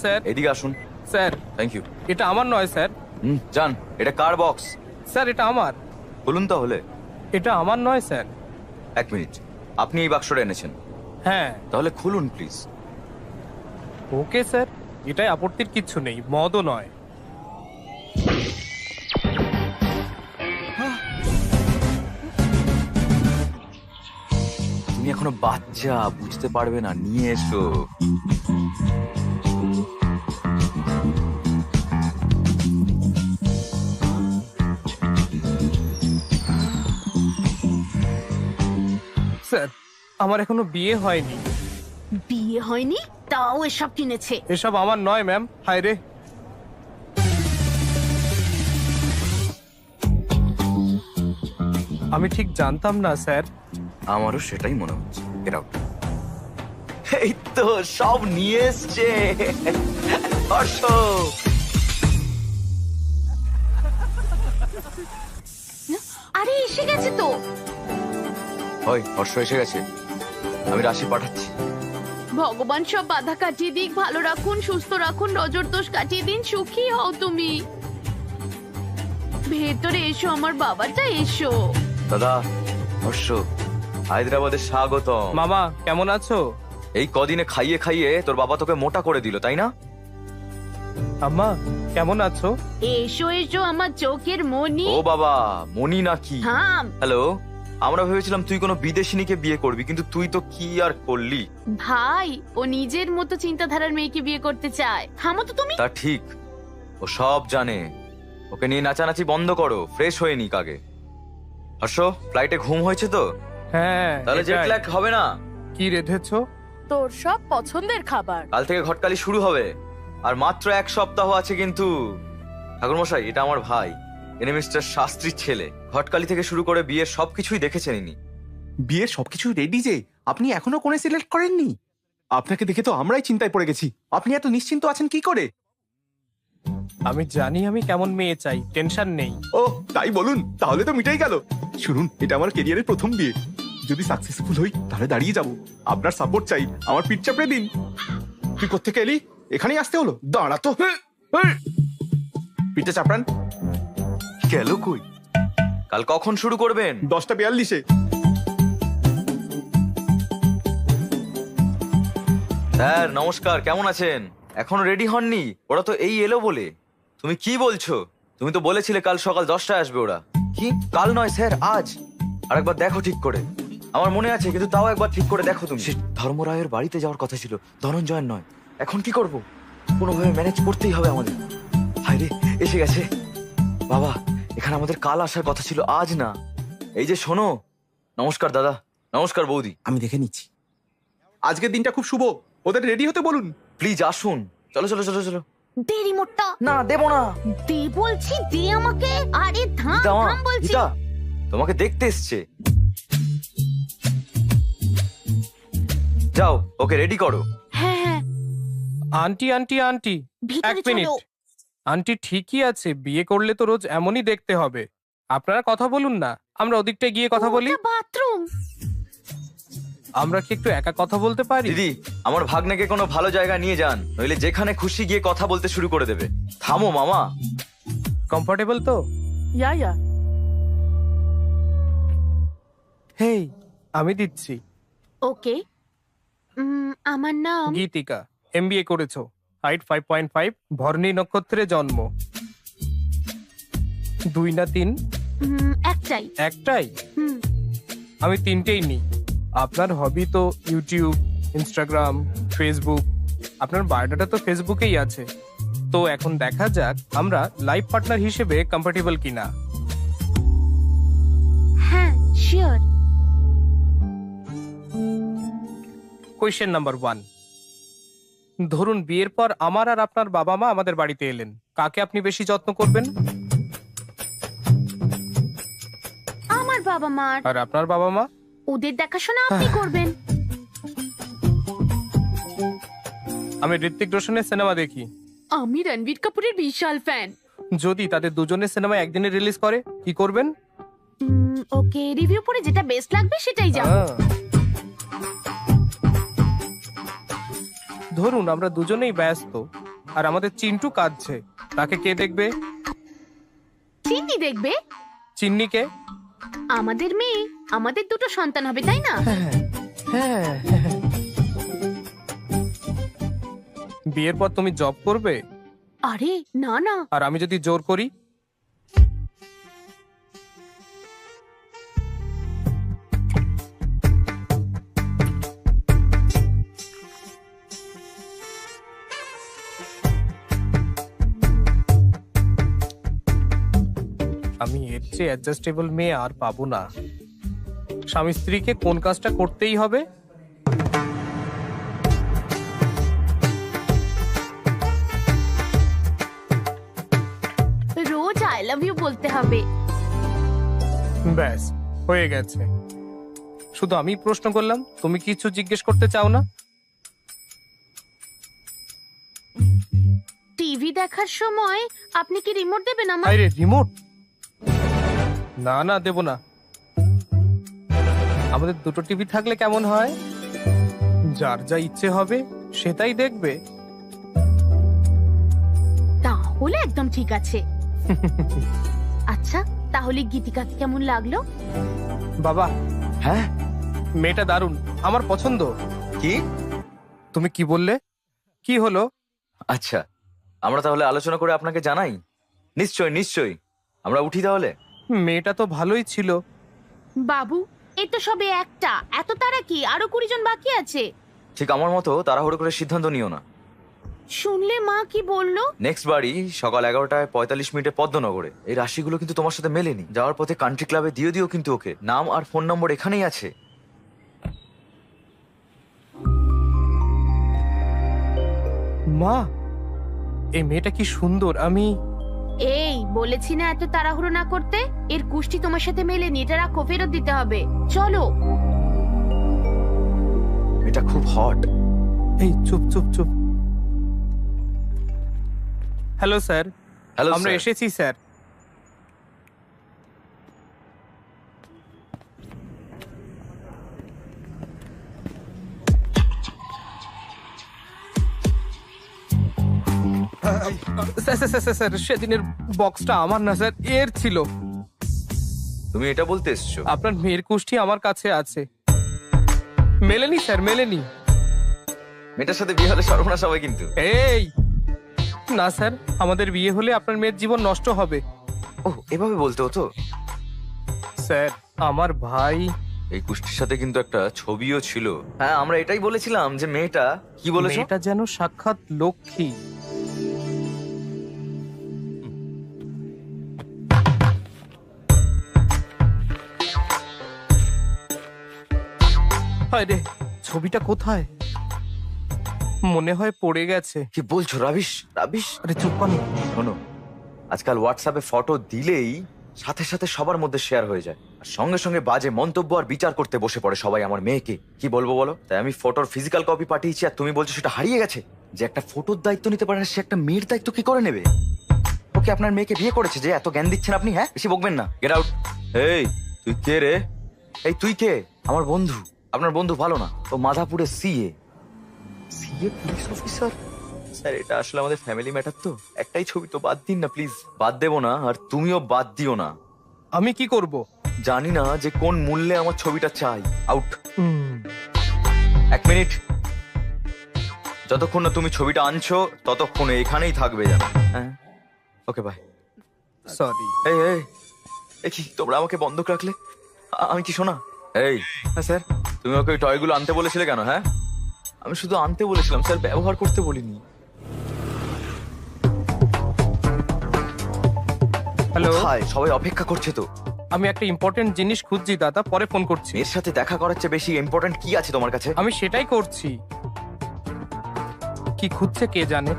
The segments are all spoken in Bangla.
স্যার। এদিকে আসুন। Sir thank you. এটা আমার নয় স্যার। যান, এটা কার বক্স? স্যার এটা আমার। বলুন তাহলে। এটা আমার নয় স্যার। এক মিনিট, আপনি এই বাক্সটা এনেছেন? হ্যাঁ। তাহলে খুলুন প্লিজ। ওকে স্যার, এটাই আপত্তির কিচ্ছু নেই, মদও নয়। তুমি এখনো বাচ্চা, বুঝতে পারবে না, নিয়ে এসো। স্যার আমার এখনো বিয়ে হয়নি। বিয়ে হয়নি তাও এসব কিনেছে? এসব আমার নয় ম্যাম। হায় রে, আমি ঠিক জানতাম না স্যার। আমারও সেটাই মনে হচ্ছে। Get out. এই তো সব নিয়ে এসছে হর্ষ। আরে এসে গেছে তো। হয়, হর্ষ এসে গেছে। আমি রাশি পাঠাচ্ছি। ভগবান সব বাধা কাটিয়ে দিক, ভালো রাখুন, সুস্থ রাখুন, নজর দোষ কাটিয়ে দিন, সুখী হও তুমি। ভেতরে এসো আমার বাবাটা, এসো। দাদা, হর্ষ, হায়দ্রাবাদের স্বাগতম। মামা কেমন আছো? এই কদিনে খাইয়ে খাইয়ে তোর বাবা তোকে মোটা করে দিল, তাই না? আম্মা কেমন আছো? এসো এসো আমার চোখের মনি। ও বাবা, মনি নাকি? থাম। হ্যালো, আমরা ভেবেছিলাম তুই কোনো বিদেশিনীকে বিয়ে করবি, কিন্তু তুই তো কি আর করলি। ভাই, ও নিজের মতো চিন্তাধারার মেয়েকে বিয়ে করতে চায়। থামো তো তুমি। তা ঠিক, ও সব জানে। ওকে নিয়ে নাচানাচি বন্ধ করো, ফ্রেশ হয়ে নিক আগে। হর্ষ, ফ্লাইটে ঘুম হয়েছে তো? হ্যাঁ। তাহলে জেট এটাই। ল্যাগ হবে না। কি রেধেছো? তোর সব পছন্দের খাবার। কাল থেকে ঘটকালি শুরু হবে, আর মাত্র 1 সপ্তাহ আছে কিন্তু। ঠাকুরমশাই, এটা আমার ভাই, এনে মিস্টার শাস্ত্রীর ছেলে। ঘটকালি থেকে শুরু করে বিয়ের সবকিছুই দেখেছেন ইনি। বিয়ের সবকিছু রেডি যে, আপনি এখনো কোণে সিলেক্ট করেননি? আপনাকে দেখে তো আমরাই চিন্তায় পড়ে গেছি। আপনি এত নিশ্চিন্ত আছেন কি করে? আমি জানি আমি কেমন মেয়ে চাই, টেনশন নেই। ও তাই বলুন, তাহলে তো মিটাই গেল। শুনুন, এটা আমার কেরিয়ারের প্রথম বিয়ে। যদি সাকসেসফুল হই তাহলে দাঁড়িয়ে যাব। আপনার সাপোর্ট চাই, আমার পিঠ চাপড়ে দিন। তুই কোত্থেকে এলি? এখানেই আসতে হলো? দাঁড়া তো। পিঠে চাপড়ান। গেল কই? কাল কখন শুরু করবেন? 10:42-এ। স্যার নমস্কার, কেমন আছেন? এখনো রেডি হননি? ওরা তো এই এলো বলে। তুমি কি বলছো? তুমি তো বলেছিলে কাল সকাল 10টায় আসবে ওরা। কি? কাল নয় স্যার, আজ। আরেকবার দেখো ঠিক করে। আমার মনে আছে, কিন্তু তাও একবার ঠিক করে দেখো তুমি। ধর্মরায়ের বাড়িতে যাওয়ার কথা ছিল, ধনঞ্জয়ের নয়। এখন কি করব? কোনোভাবে ম্যানেজ করতেই হবে আমাদের। হায়রে, এসে গেছে। বাবা, এখানে আমাদের কাল আসার কথা ছিল, আজ না। এই যে শোনো। নমস্কার দাদা। নমস্কার বৌদি। আমি দেখে নিচ্ছি। আজকের দিনটা খুব শুভ, ওদের রেডি হতে বলুন। প্লিজ আসুন। চলো চলো চলো চলো। দে রিমোটটা। না, দেবো না। দে বলছি, দে আমাকে। আরে থাম গীতা মা, থাম বলছি। গীতা, তোমাকে দেখতে এসছে। যাও, ওকে রেডি করো। হ্যাঁ হ্যাঁ, আন্টি আন্টি আন্টি, ভিতরে এক মিনিট। চলো। আন্টি ঠিকই আছে, বিয়ে করলে তো রোজ এমনই দেখতে হবে। আপনারা কথা বলুন না, আমরা ওদিকটা গিয়ে কথা বলি। ওটা বাথরুম। আমরা কি একটু একা কথা বলতে পারি? দিদি, আমার ভাগ্নেকে কোনো ভালো জায়গা নিয়ে যান, নইলে যেখানে খুশি গিয়ে কথা বলতে শুরু করে দেবে। থামো মামা। কমফোর্টেবল তো? ইয়া হেই, আমি দিচ্ছি। ওকে। আমার নাম গীতিকা, এমবিএ করেছো, হাইট 5.5, ভরণী নক্ষত্রে জন্ম। 2 না 3? একটাই। একটাই? হুম, আমি 3টেই নিই। আপনার হবি তো ইউটিউব, ইনস্টাগ্রাম, ফেসবুক। আপনার বায়োডাটা তো ফেসবুকেই আছে। তো এখন দেখা যাক আমরা লাইফ পার্টনার হিসেবে কম্পার্টেবল কিনা। হ্যাঁ শিওর। কোয়েশ্চেন নাম্বার 1, ধরুন বিয়ের পর আমার আর আপনার বাবা মা আমাদের বাড়িতে এলেন, কাকে আপনি বেশি যত্ন করবেন? আমার বাবা মার। আর আপনার বাবা মা? ওদের দেখাশোনা আপনি করবেন। আমি ঋত্বিক রোশনের সিনেমা দেখি। আমি রণবীর কাপুরের বিশাল ফ্যান। যদি তাদের দুজনের সিনেমা একদিনে রিলিজ করে, কি করবেন? ওকে, রিভিউ পড়ে যেটা বেস্ট লাগবে সেটাই যাব। ধরুন আমরা দুজনেই ব্যস্ত, আর আমাদের চিন্টু কাঁদছে। তাকে কে দেখবে? চিনি দেখবে? চিন্নিকে? আমাদের মেয়ে, আমাদের দুটো সন্তান হবে, তাই না? হ্যাঁ। বিয়ের পর তুমি জব করবে, আরে না না, আর আমি যদি জোর করি? আমি এর চেয়ে অ্যাডজাস্টেবল মেয়ে আর পাবো না। স্বামী স্ত্রীকে কোন কাজটা করতেই হবে? রোজ আই লাভ ইউ বলতে হবে। ব্যাস, হয়ে গেছে। শুধু আমি প্রশ্ন করলাম, তুমি কিছু জিজ্ঞেস করতে চাও না? টিভি দেখার সময় আপনি কি রিমোট দেবেন আমার? আরে রিমোট? না না, দেব না। আমাদের দুটো টিভি থাকলে কেমন হয়? যার যা ইচ্ছে হবে সেটাই দেখবে। তাহলে একদম ঠিক আছে। আচ্ছা, তাহলে গীতিকাকে কেমন লাগলো? বাবা, হ্যাঁ মেয়েটা দারুণ, আমার পছন্দ। কি? তুমি কি বললে? কি হলো? আচ্ছা, আমরা তাহলে আলোচনা করে আপনাকে জানাই। নিশ্চয় নিশ্চয়, আমরা উঠি তাহলে। মেয়েটা তো ভালোই ছিল। বাবু, এই তো সবে একটা, এত তারা কি? আরো 20 জন বাকি আছে। ঠিক আমার মতো তাড়াহুড়ো করে সিদ্ধান্ত নিও না। শুনলে মা কি বললো? নেক্সট বাড়ি সকাল 11টায় 45 মিনিটে পদ্মনগরে। এই রাশিগুলো কিন্তু তোমার সাথে মেলেনি। যাওয়ার পথে কান্ট্রি ক্লাবে দিয়ে দিও কিন্তু ওকে। নাম আর ফোন নম্বর এখানেই আছে। মা, এই মেয়েটা কি সুন্দর। আমি এই বলেছি না এত তাড়াহুড়ো না করতে। এর কুষ্টি তোমার সাথে মেলেনি, এটা রাখো, ফেরত দিতে হবে। চলো। এটা খুব হট। এই চুপ চুপ চুপ। হ্যালো স্যার, হ্যালো আমরা এসেছি sir. Sir sir sir sir, সেদিনের বক্সটা আমার না স্যার, এর ছিল। তুমি এটা বলতে এসছো? আপনার মেয়ের কুষ্টি আমার কাছে আছে। মেলেনি স্যার, মেলেনি। মেয়েটার সাথে বিয়ে হলে সর্বনাশ হবে কিন্তু। এই না স্যার, আমাদের বিয়ে হলে আপনার মেয়ের জীবন নষ্ট হবে। ও, এভাবে বলতে হতো। স্যার, আমার ভাই। এই কুষ্টির সাথে কিন্তু একটা ছবিও ছিল। হ্যাঁ, আমরা এটাই বলেছিলাম যে মেয়েটা, কি বলেছো? মেয়েটা যেন সাক্ষাৎ লক্ষ্মী। হায় রে, ছবিটা কোথায়? মনে হয় পড়ে গেছে। কি বলছো রাবিশ? রাবিশ? আরে চুপ কর না। শোনো, আজকাল হোয়াটসঅ্যাপে ফটো দিলেই সাথে সাথে সবার মধ্যে শেয়ার হয়ে যায়, আর সঙ্গে সঙ্গে বাজে মন্তব্য আর বিচার করতে বসে পড়ে সবাই আমার মেয়েকে। কি বলবো বলো? তাই আমি ফটোর ফিজিক্যাল কপি পাঠিয়েছি, আর তুমি বলছো সেটা হারিয়ে গেছে। যে একটা ফটোর দায়িত্ব নিতে পারে না, সে একটা মেয়ের দায়িত্ব কি করে নেবে? ওকে আপনার মেয়েকে বিয়ে করেছে যে এত জ্ঞান দিচ্ছেন আপনি? হ্যাঁ, বেশি বকবেন না। Get out. এই তুই কে রে? এই তুই কে? আমার বন্ধু। আপনার বন্ধু ভালো না, ও মাধাপুরে CA. CA police officer? Sir, এটা আসলে আমাদের ফ্যামিলি ম্যাটার, তো একটাই ছবি তো বাদ দিন না প্লিজ। বাদ দেবো না, আর তুমিও বাদ দিও না। আমি কি করব? জানি না যে কোন মূল্যে আমার ছবিটা চাই। আউট। 1 মিনিট। যতক্ষণ না তুমি ছবিটা আনছো ততক্ষণ এখানেই থাকবে জানো। হ্যাঁ, ওকে বাই। সরি। এই এই এ কি, তোমরা আমাকে বন্ধক রাখলে? আমি কি শোনা? এই হ্যাঁ স্যার, তুমি ওকে ওই টয়গুলো আনতে বলেছিলে কেন? হ্যাঁ, আমি শুধু আনতে বলেছিলাম স্যার, ব্যবহার করতে বলিনি। হ্যালো, হাই, সবাই অপেক্ষা করছে তো। আমি একটা ইম্পর্টেন্ট জিনিস খুঁজছি দাদা, পরে ফোন করছি। এর সাথে দেখা করার চেয়ে বেশি ইম্পর্টেন্ট কি আছে তোমার কাছে? আমি সেটাই করছি। কি খুঁজছে কে জানে।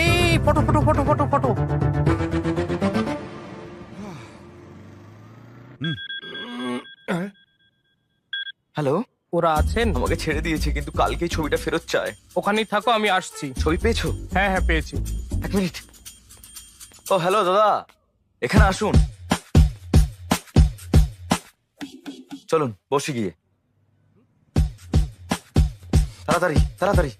এই photo photo photo photo photo. Hello, ওরা আছেন? আমাকে ছেড়ে দিয়েছে কিন্তু কালকেই ছবিটা ফেরত চায়। ওখানেই থাকো, আমি আসছি। ছবি পেয়েছো? হ্যাঁ হ্যাঁ, পেয়েছি। 1 মিনিট। ও হ্যালো দাদা, এখানে আসুন। চলুন বসে গিয়ে। তাড়াতাড়ি তাড়াতাড়ি।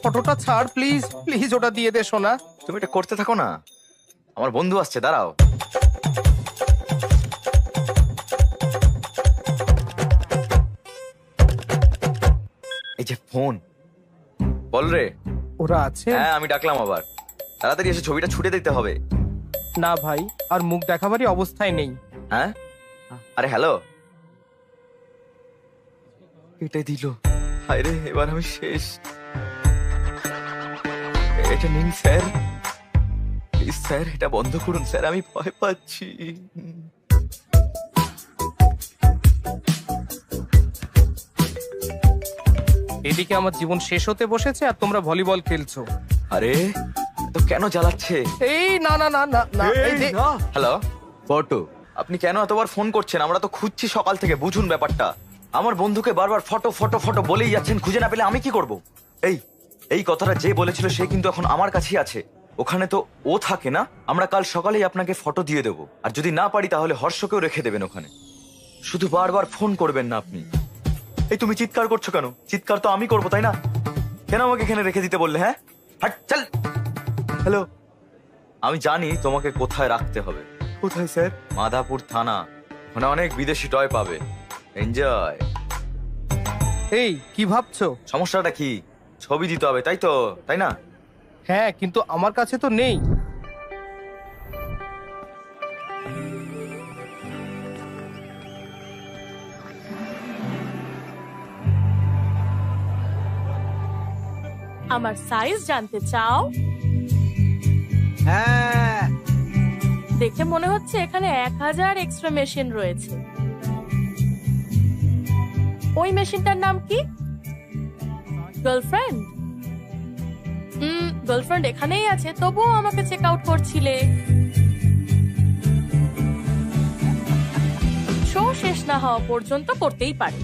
ফটোটা ছাড় প্লিজ প্লিজ, ওটা দিয়ে দে সোনা। তুমি এটা করতে থাকো না, আমার বন্ধু আসছে, দাঁড়াও। এই যে ফোন, বল রে। ওরা আছে? হ্যাঁ আমি ডাকলাম আবার, তাড়াতাড়ি এসে ছবিটা ছুটে দিতে হবে। না ভাই, আর মুখ দেখাবারই অবস্থায় নেই। হ্যাঁ আরে হ্যালো, এটাই দিল। আরে এবার আমি শেষ। এটা নিন স্যার, প্লিজ স্যার এটা বন্ধ করুন স্যার, আমি ভয় পাচ্ছি। এদিকে আমার জীবন শেষ হতে বসেছে আর তোমরা ভলিবল খেলছো। আরে তো কেন জ্বালাচ্ছে? এই না না না না না, এই যে হ্যালো ফটো, আপনি কেন এতবার ফোন করছেন? আমরা তো খুঁজছি সকাল থেকে, বুঝুন ব্যাপারটা। আমার বন্ধুকে বারবার ফটো ফটো ফটো বলেই যাচ্ছেন, খুঁজে না পেলে আমি কি করব? এই কথাটা যে বলেছিল সে কিন্তু এখন আমার কাছেই আছে, ওখানে তো ও থাকে না। আমরা কাল সকালেই আপনাকে ফটো দিয়ে দেবো, আর যদি না পারি তাহলে হর্ষকেও রেখে দেবেন ওখানে। শুধু বারবার ফোন করবেন না আপনি। এই তুমি চিৎকার করছো কেন? চিৎকার তো আমি করবো তাই না? কেন আমাকে এখানে রেখে দিতে বললে? হ্যাঁ হাট চল। হ্যালো, আমি জানি তোমাকে কোথায় রাখতে হবে। কোথায় স্যার? মাধাপুর থানা, ওখানে অনেক বিদেশি টয় পাবে। এনজয়। এই কি ভাবছো? সমস্যাটা কি? ছবি দিতে হবে তাই তো, তাই না? হ্যাঁ, কিন্তু আমার কাছে তো নেই। আমার সাইজ জানতে চাও? হ্যাঁ, দেখে মনে হচ্ছে এখানে 1000 এক্সট্রা মেশিন রয়েছে। ওই মেশিনটার নাম কি? গার্লফ্রেন্ড? গার্লফ্রেন্ড এখানেই আছে, তবুও আমাকে চেক আউট করছিলে। শো শেষ না হওয়া পর্যন্ত করতেই পারে।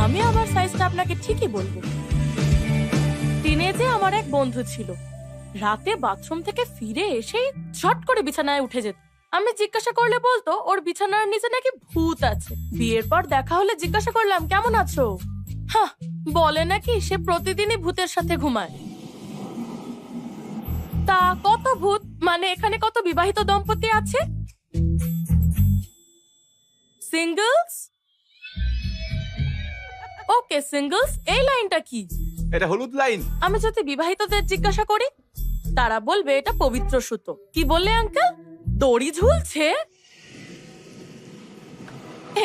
আমি আমার সাইজটা আপনাকে ঠিকই বলবো। টিনেজে আমার এক বন্ধু ছিল, রাতে বাথরুম থেকে ফিরে এসেই ঝট করে বিছানায় উঠে যেত। আমি জিজ্ঞাসা করলে বলতো ওর বিছানার নিচে নাকি ভূত আছে। বিয়ের পর দেখা হলে জিজ্ঞাসা করলাম কেমন আছো, হ্যাঁ বলে নাকি সে প্রতিদিনই ভূতের সাথে ঘুমায়। তা কত ভূত, মানে এখানে কত বিবাহিত দম্পতি আছে? সিঙ্গলস? ওকে সিঙ্গলস, এই লাইনটা কি? এটা হলুদ লাইন। আমি যদি বিবাহিতদের জিজ্ঞাসা করি তারা বলবে এটা পবিত্র সুতো। কি বললে আঙ্কেল? দড়ি ঝুলছে?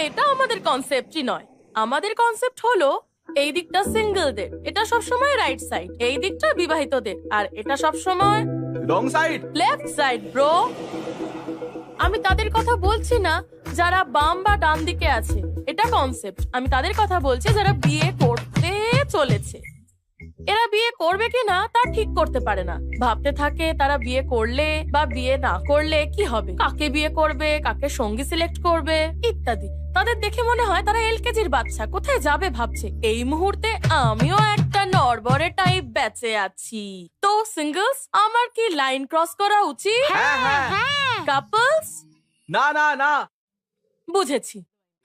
এটা আমাদের কনসেপ্টই নয়। আমাদের কনসেপ্ট হলো এই দিকটা সিঙ্গেলদের, এটা সবসময় রাইট সাইড, এই দিকটা বিবাহিতদের, আর এটা সবসময় wrong side. Left side bro. আমি তাদের কথা বলছি না যারা বাম বা ডান দিকে আছে, এটা কনসেপ্ট। আমি তাদের কথা বলছি যারা বিয়ে করতে চলেছে। এরা বিয়ে করবে কিনা তা ঠিক করতে পারে না, ভাবতে থাকে তারা বিয়ে করলে বা বিয়ে না করলে কি হবে, কাকে বিয়ে করবে, কাকে সঙ্গী সিলেক্ট করবে ইত্যাদি। তাদের দেখে মনে হয় তারা এলকেজির বাচ্চা, কোথায় যাবে ভাবছে। এই মুহূর্তে আমিও একটা নড়বড়ে টাইপ বেঁচে আছি। তো সিঙ্গলস, আমার কি লাইন ক্রস করা উচিত? কাপলস? না না না, বুঝেছি।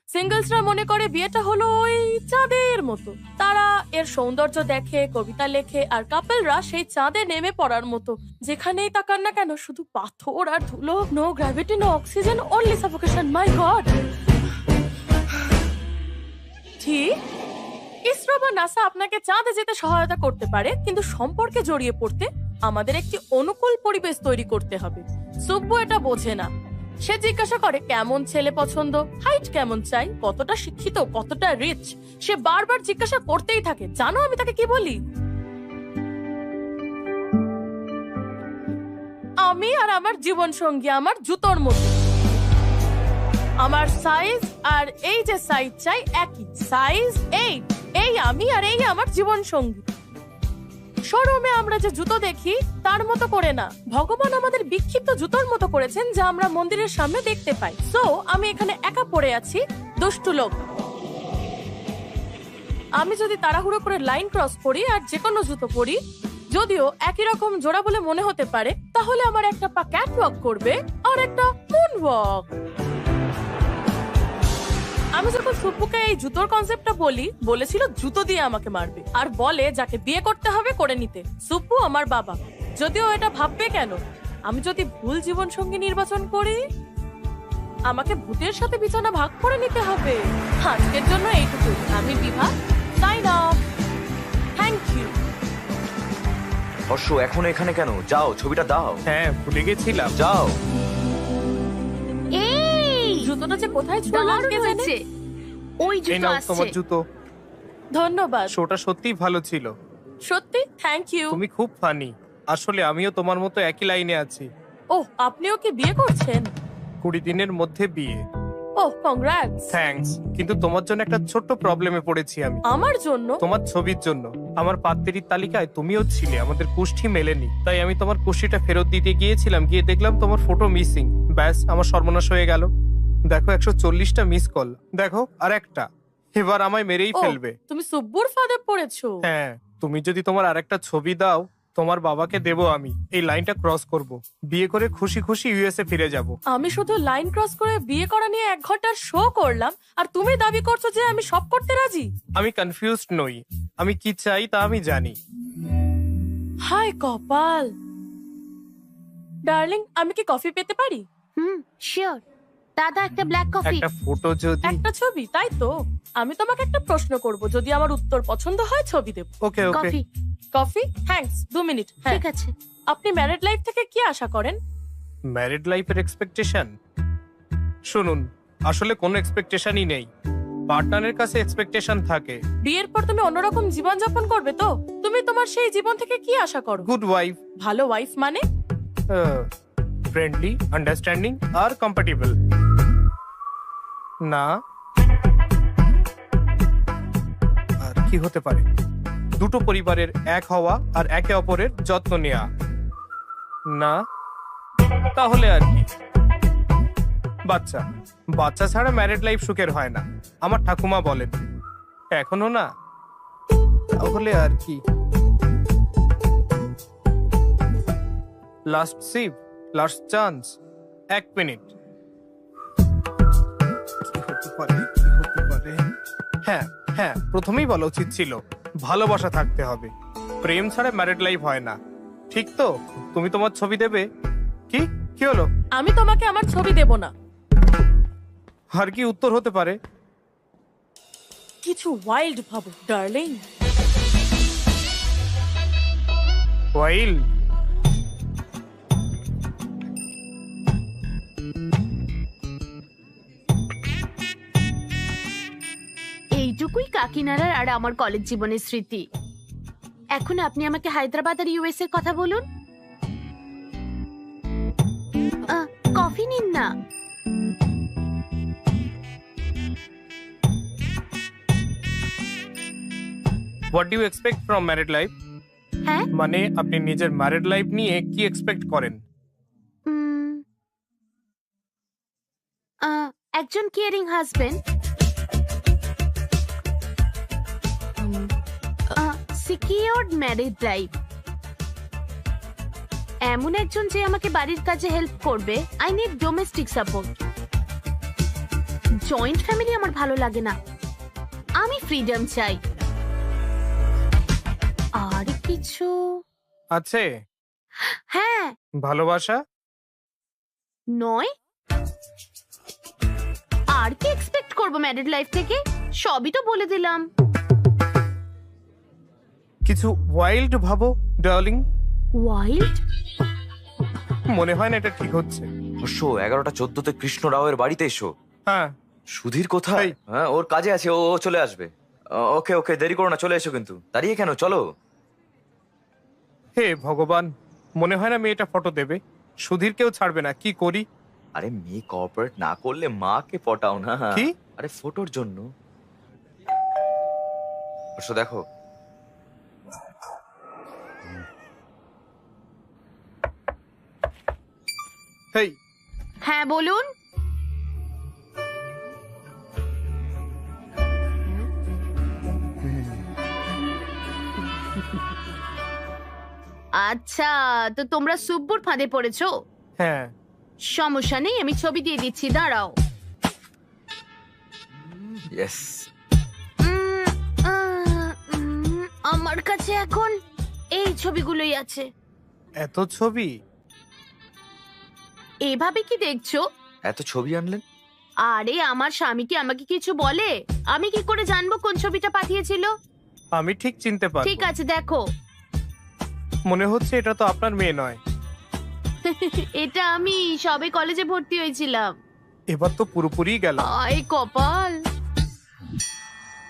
সিঙ্গলসরা মনে করে বিয়েটা হলো ওই চাঁদের মতো, তারা এর সৌন্দর্য দেখে, কবিতা লেখে, আর কাপলরা সেই চাঁদে নেমে পড়ার মতো, যেখানেই তাকান না কেন শুধু পাথর আর ধুলো, no gravity, no oxygen, only suffocation. My God. ঠিক, ইসরো বা নাসা আপনাকে চাঁদে যেতে সহায়তা করতে পারে, কিন্তু সম্পর্কে জড়িয়ে পড়তে আমাদের একটি অনুকূল পরিবেশ তৈরি করতে হবে। সুব্বু এটা বোঝে না। সে জিজ্ঞাসা করে কেমন ছেলে পছন্দ, হাইট কেমন চাই, কতটা শিক্ষিত, কতটা রিচ। সে বারবার জিজ্ঞাসা করতেই থাকে। জানো আমি তাকে কি বলি? আমি আর আমার জীবন সঙ্গী আমার জুতোর মতো। আমার সাইজ আর এই যে সাইজ চাই একই, সাইজ 8। এই আমি আর এই আমার জীবন সঙ্গী। শোরুমে আমরা যে জুতো দেখি তার মতো করে না, ভগবান আমাদের বিক্ষিপ্ত জুতোর মতো করেছেন যা আমরা মন্দিরের সামনে দেখতে পাই। সো আমি এখানে একা পড়ে আছি, দুষ্টু লোক। আমি যদি তাড়াহুড়ো করে লাইন ক্রস করি আর যে কোনো জুতো পরি, যদিও একই রকম জোড়া বলে মনে হতে পারে, তাহলে আমার একটা পা ক্যাট ওয়াক করবে আর একটা মুন ওয়াক। আমি যখন সুপুকে এই জুতোর কনসেপ্টটা বলেছিল জুতো দিয়ে আমাকে মারবে আর বলে যাকে বিয়ে করতে হবে করে নিতে। সুপু আমার বাবা, যদিও এটা ভাববে কেন আমি যদি ভুল জীবন সঙ্গী নির্বাচন করি আমাকে ভূতের সাথে বিছানা ভাগ করে নিতে হবে। আজকের জন্য এইটুকু। আমি Vibha, sign off. Thank you. Harsh এখন এখানে কেন? যাও ছবিটা দাও। হ্যাঁ ভুলে গেছিলাম। যাও। এই জুতোটা যে কোথায় ছুঁড়লাম দারুণ কে জানে। হয়েছে। ওই এই জুতো নাও আসছে। তোমার জুতো। ধন্যবাদ। শোটা সত্যিই ভালো ছিল। সত্যি থ্যাংক ইউ। তুমি খুব ফানি। আসলে আমিও তোমার মতো একই লাইনে আছি। ওহ, আপনিও কি বিয়ে করছেন? 20 দিনের মধ্যে বিয়ে। ওহ, কংগ্রাটস। থ্যাঙ্কস, কিন্তু তোমার জন্য একটা ছোট্ট প্রবলেমে পড়েছি আমি। আমার জন্য? তোমার ছবির জন্য। আমার পাত্রীর তালিকায় তুমিও ছিলে, আমাদের কুষ্ঠি মেলেনি। তাই আমি তোমার কুষ্ঠিটা ফেরত দিতে গিয়েছিলাম, গিয়ে দেখলাম তোমার ফটো মিসিং। ব্যাস, আমার সর্বনাশ হয়ে গেল। দেখো 140টা মিস কল, দেখো আর একটা। এবার আমায় মেরেই ও, ফেলবে। তুমি সুব্বুর ফাঁদে পড়েছো। হ্যাঁ, তুমি যদি তোমার আরেকটা ছবি দাও তোমার বাবাকে দেবো আমি। এই লাইনটা ক্রস করব, বিয়ে করে খুশি খুশি ইউএসএ ফিরে যাব। আমি শুধু লাইন ক্রস করে বিয়ে করা নিয়ে 1 ঘন্টার শো করলাম আর তুমি দাবি করছো যে আমি সব করতে রাজি। আমি কনফিউজড নই, আমি কি চাই তা আমি জানি। হায় কপাল। ডার্লিং, আমি কি কফি পেতে পারি? শিওর। দাদা একটা ব্ল্যাক কফি। একটা ফটো যদি। একটা ছবি, তাই তো? আমি তোমাকে একটা প্রশ্ন করব, যদি আমার উত্তর পছন্দ হয় ছবি দেব। ওকে ওকে। কফি। কফি? থ্যাঙ্কস। 2 মিনিট। হ্যাঁ। ঠিক আছে। আপনি ম্যারিড লাইফ থেকে কি আশা করেন? ম্যারিড লাইফের এক্সপেকটেশন? শুনুন, আসলে কোনো এক্সপেকটেশনই নেই। পার্টনারের কাছে এক্সপেকটেশন থাকে। বিয়ের পর তুমি অন্যরকম জীবন যাপন করবে তো? তুমি তোমার সেই জীবন থেকে কি আশা করো? গুড ওয়াইফ, ভালো ওয়াইফ মানে? ফ্রেন্ডলি, আন্ডারস্ট্যান্ডিং আর কম্প্যাটেবল। না আর কি হতে পারে? দুটো পরিবারের এক হওয়া আর একে অপরের যত্ন নেওয়া। না তাহলে আর কি? বাচ্চা। বাচ্চা ছাড়া ম্যারিড লাইফ সুখের হয় না, আমার ঠাকুমা বলেন। এখনো না? তাহলে আর কি? Last sheep, last chance. 1 minute. কি হতে পারে, কি হতে পারে? হ্যাঁ হ্যাঁ, প্রথমেই বলা উচিত ছিল ভালোবাসা থাকতে হবে। প্রেম ছাড়া ম্যারিড লাইফ হয় না, ঠিক তো? তুমি তোমার ছবি দেবে? কি কি হলো? আমি তোমাকে আমার ছবি দেব না। আর কি উত্তর হতে পারে? কিছু ওয়াইল্ড ভাবো ডার্লিং। ওয়াইল। এইটুকুই কাকিনাড়ার আর আমার কলেজ জীবনের স্মৃতি। এখন আপনি আমাকে হায়দ্রাবাদ আর ইউএস এর কথা বলুন। কফি নিন না। What do you expect from married life? হ্যাঁ, মানে আপনি নিজের ম্যারিড লাইফ নিয়ে কি এক্সপেক্ট করেন? একজন caring husband, secured married life, এমন একজন যে আমাকে বাড়ির কাজে হেল্প করবে। I need domestic support. Joint family আমার ভালো লাগে না, আমি ফ্রিডম চাই। আর কিছু আছে? হ্যাঁ, ভালোবাসা? নয়। আর কি এক্সপেক্ট করবো ম্যারিড লাইফ থেকে? সবই তো বলে দিলাম। কিছু ওয়াইল্ড ভাবো ডার্লিং। ওয়াইল্ড? মনে হয় না এটা ঠিক হচ্ছে। হর্ষ 11টা 14তে কৃষ্ণ রাওয়ের বাড়িতে এসো। হ্যাঁ। সুধীর কোথায়? এই। হ্যাঁ, ওর কাজে আছে, ও ও চলে আসবে। ওকে ওকে, দেরি করো না, চলে এসো। কিন্তু দাঁড়িয়ে কেন, চলো। হে ভগবান, মনে হয় না মেয়েটা ফটো দেবে। সুধীর কেউ ছাড়বে না, কি করি? আরে মেয়ে কর্পোরেট না করলে মাকে পটাও না। কি? আরে ফটোর জন্য। হর্ষ দেখো। হেই। হ্যাঁ বলুন। আচ্ছা, তো তোমরা সুব্বুর ফাঁদে পড়েছো? হ্যাঁ। সমস্যা নেই, আমি ছবি দিয়ে দিচ্ছি, দাঁড়াও। ইয়েস। আমার কাছে এখন এই ছবিগুলোই আছে। এত ছবি? এভাবে কি দেখছো? এত ছবি আনলেন? আরে আমার স্বামী কি আমাকে কিছু বলে? আমি কি করে জানবো কোন ছবিটা পাঠিয়েছিল? আমি ঠিক চিনতে পারবো। ঠিক আছে দেখো। মনে হচ্ছে এটা তো আপনার মেয়ে নয়। এটা আমি সবে কলেজে ভর্তি হয়েছিলাম। এবার তো পুরোপুরি গেল। আয় কপাল।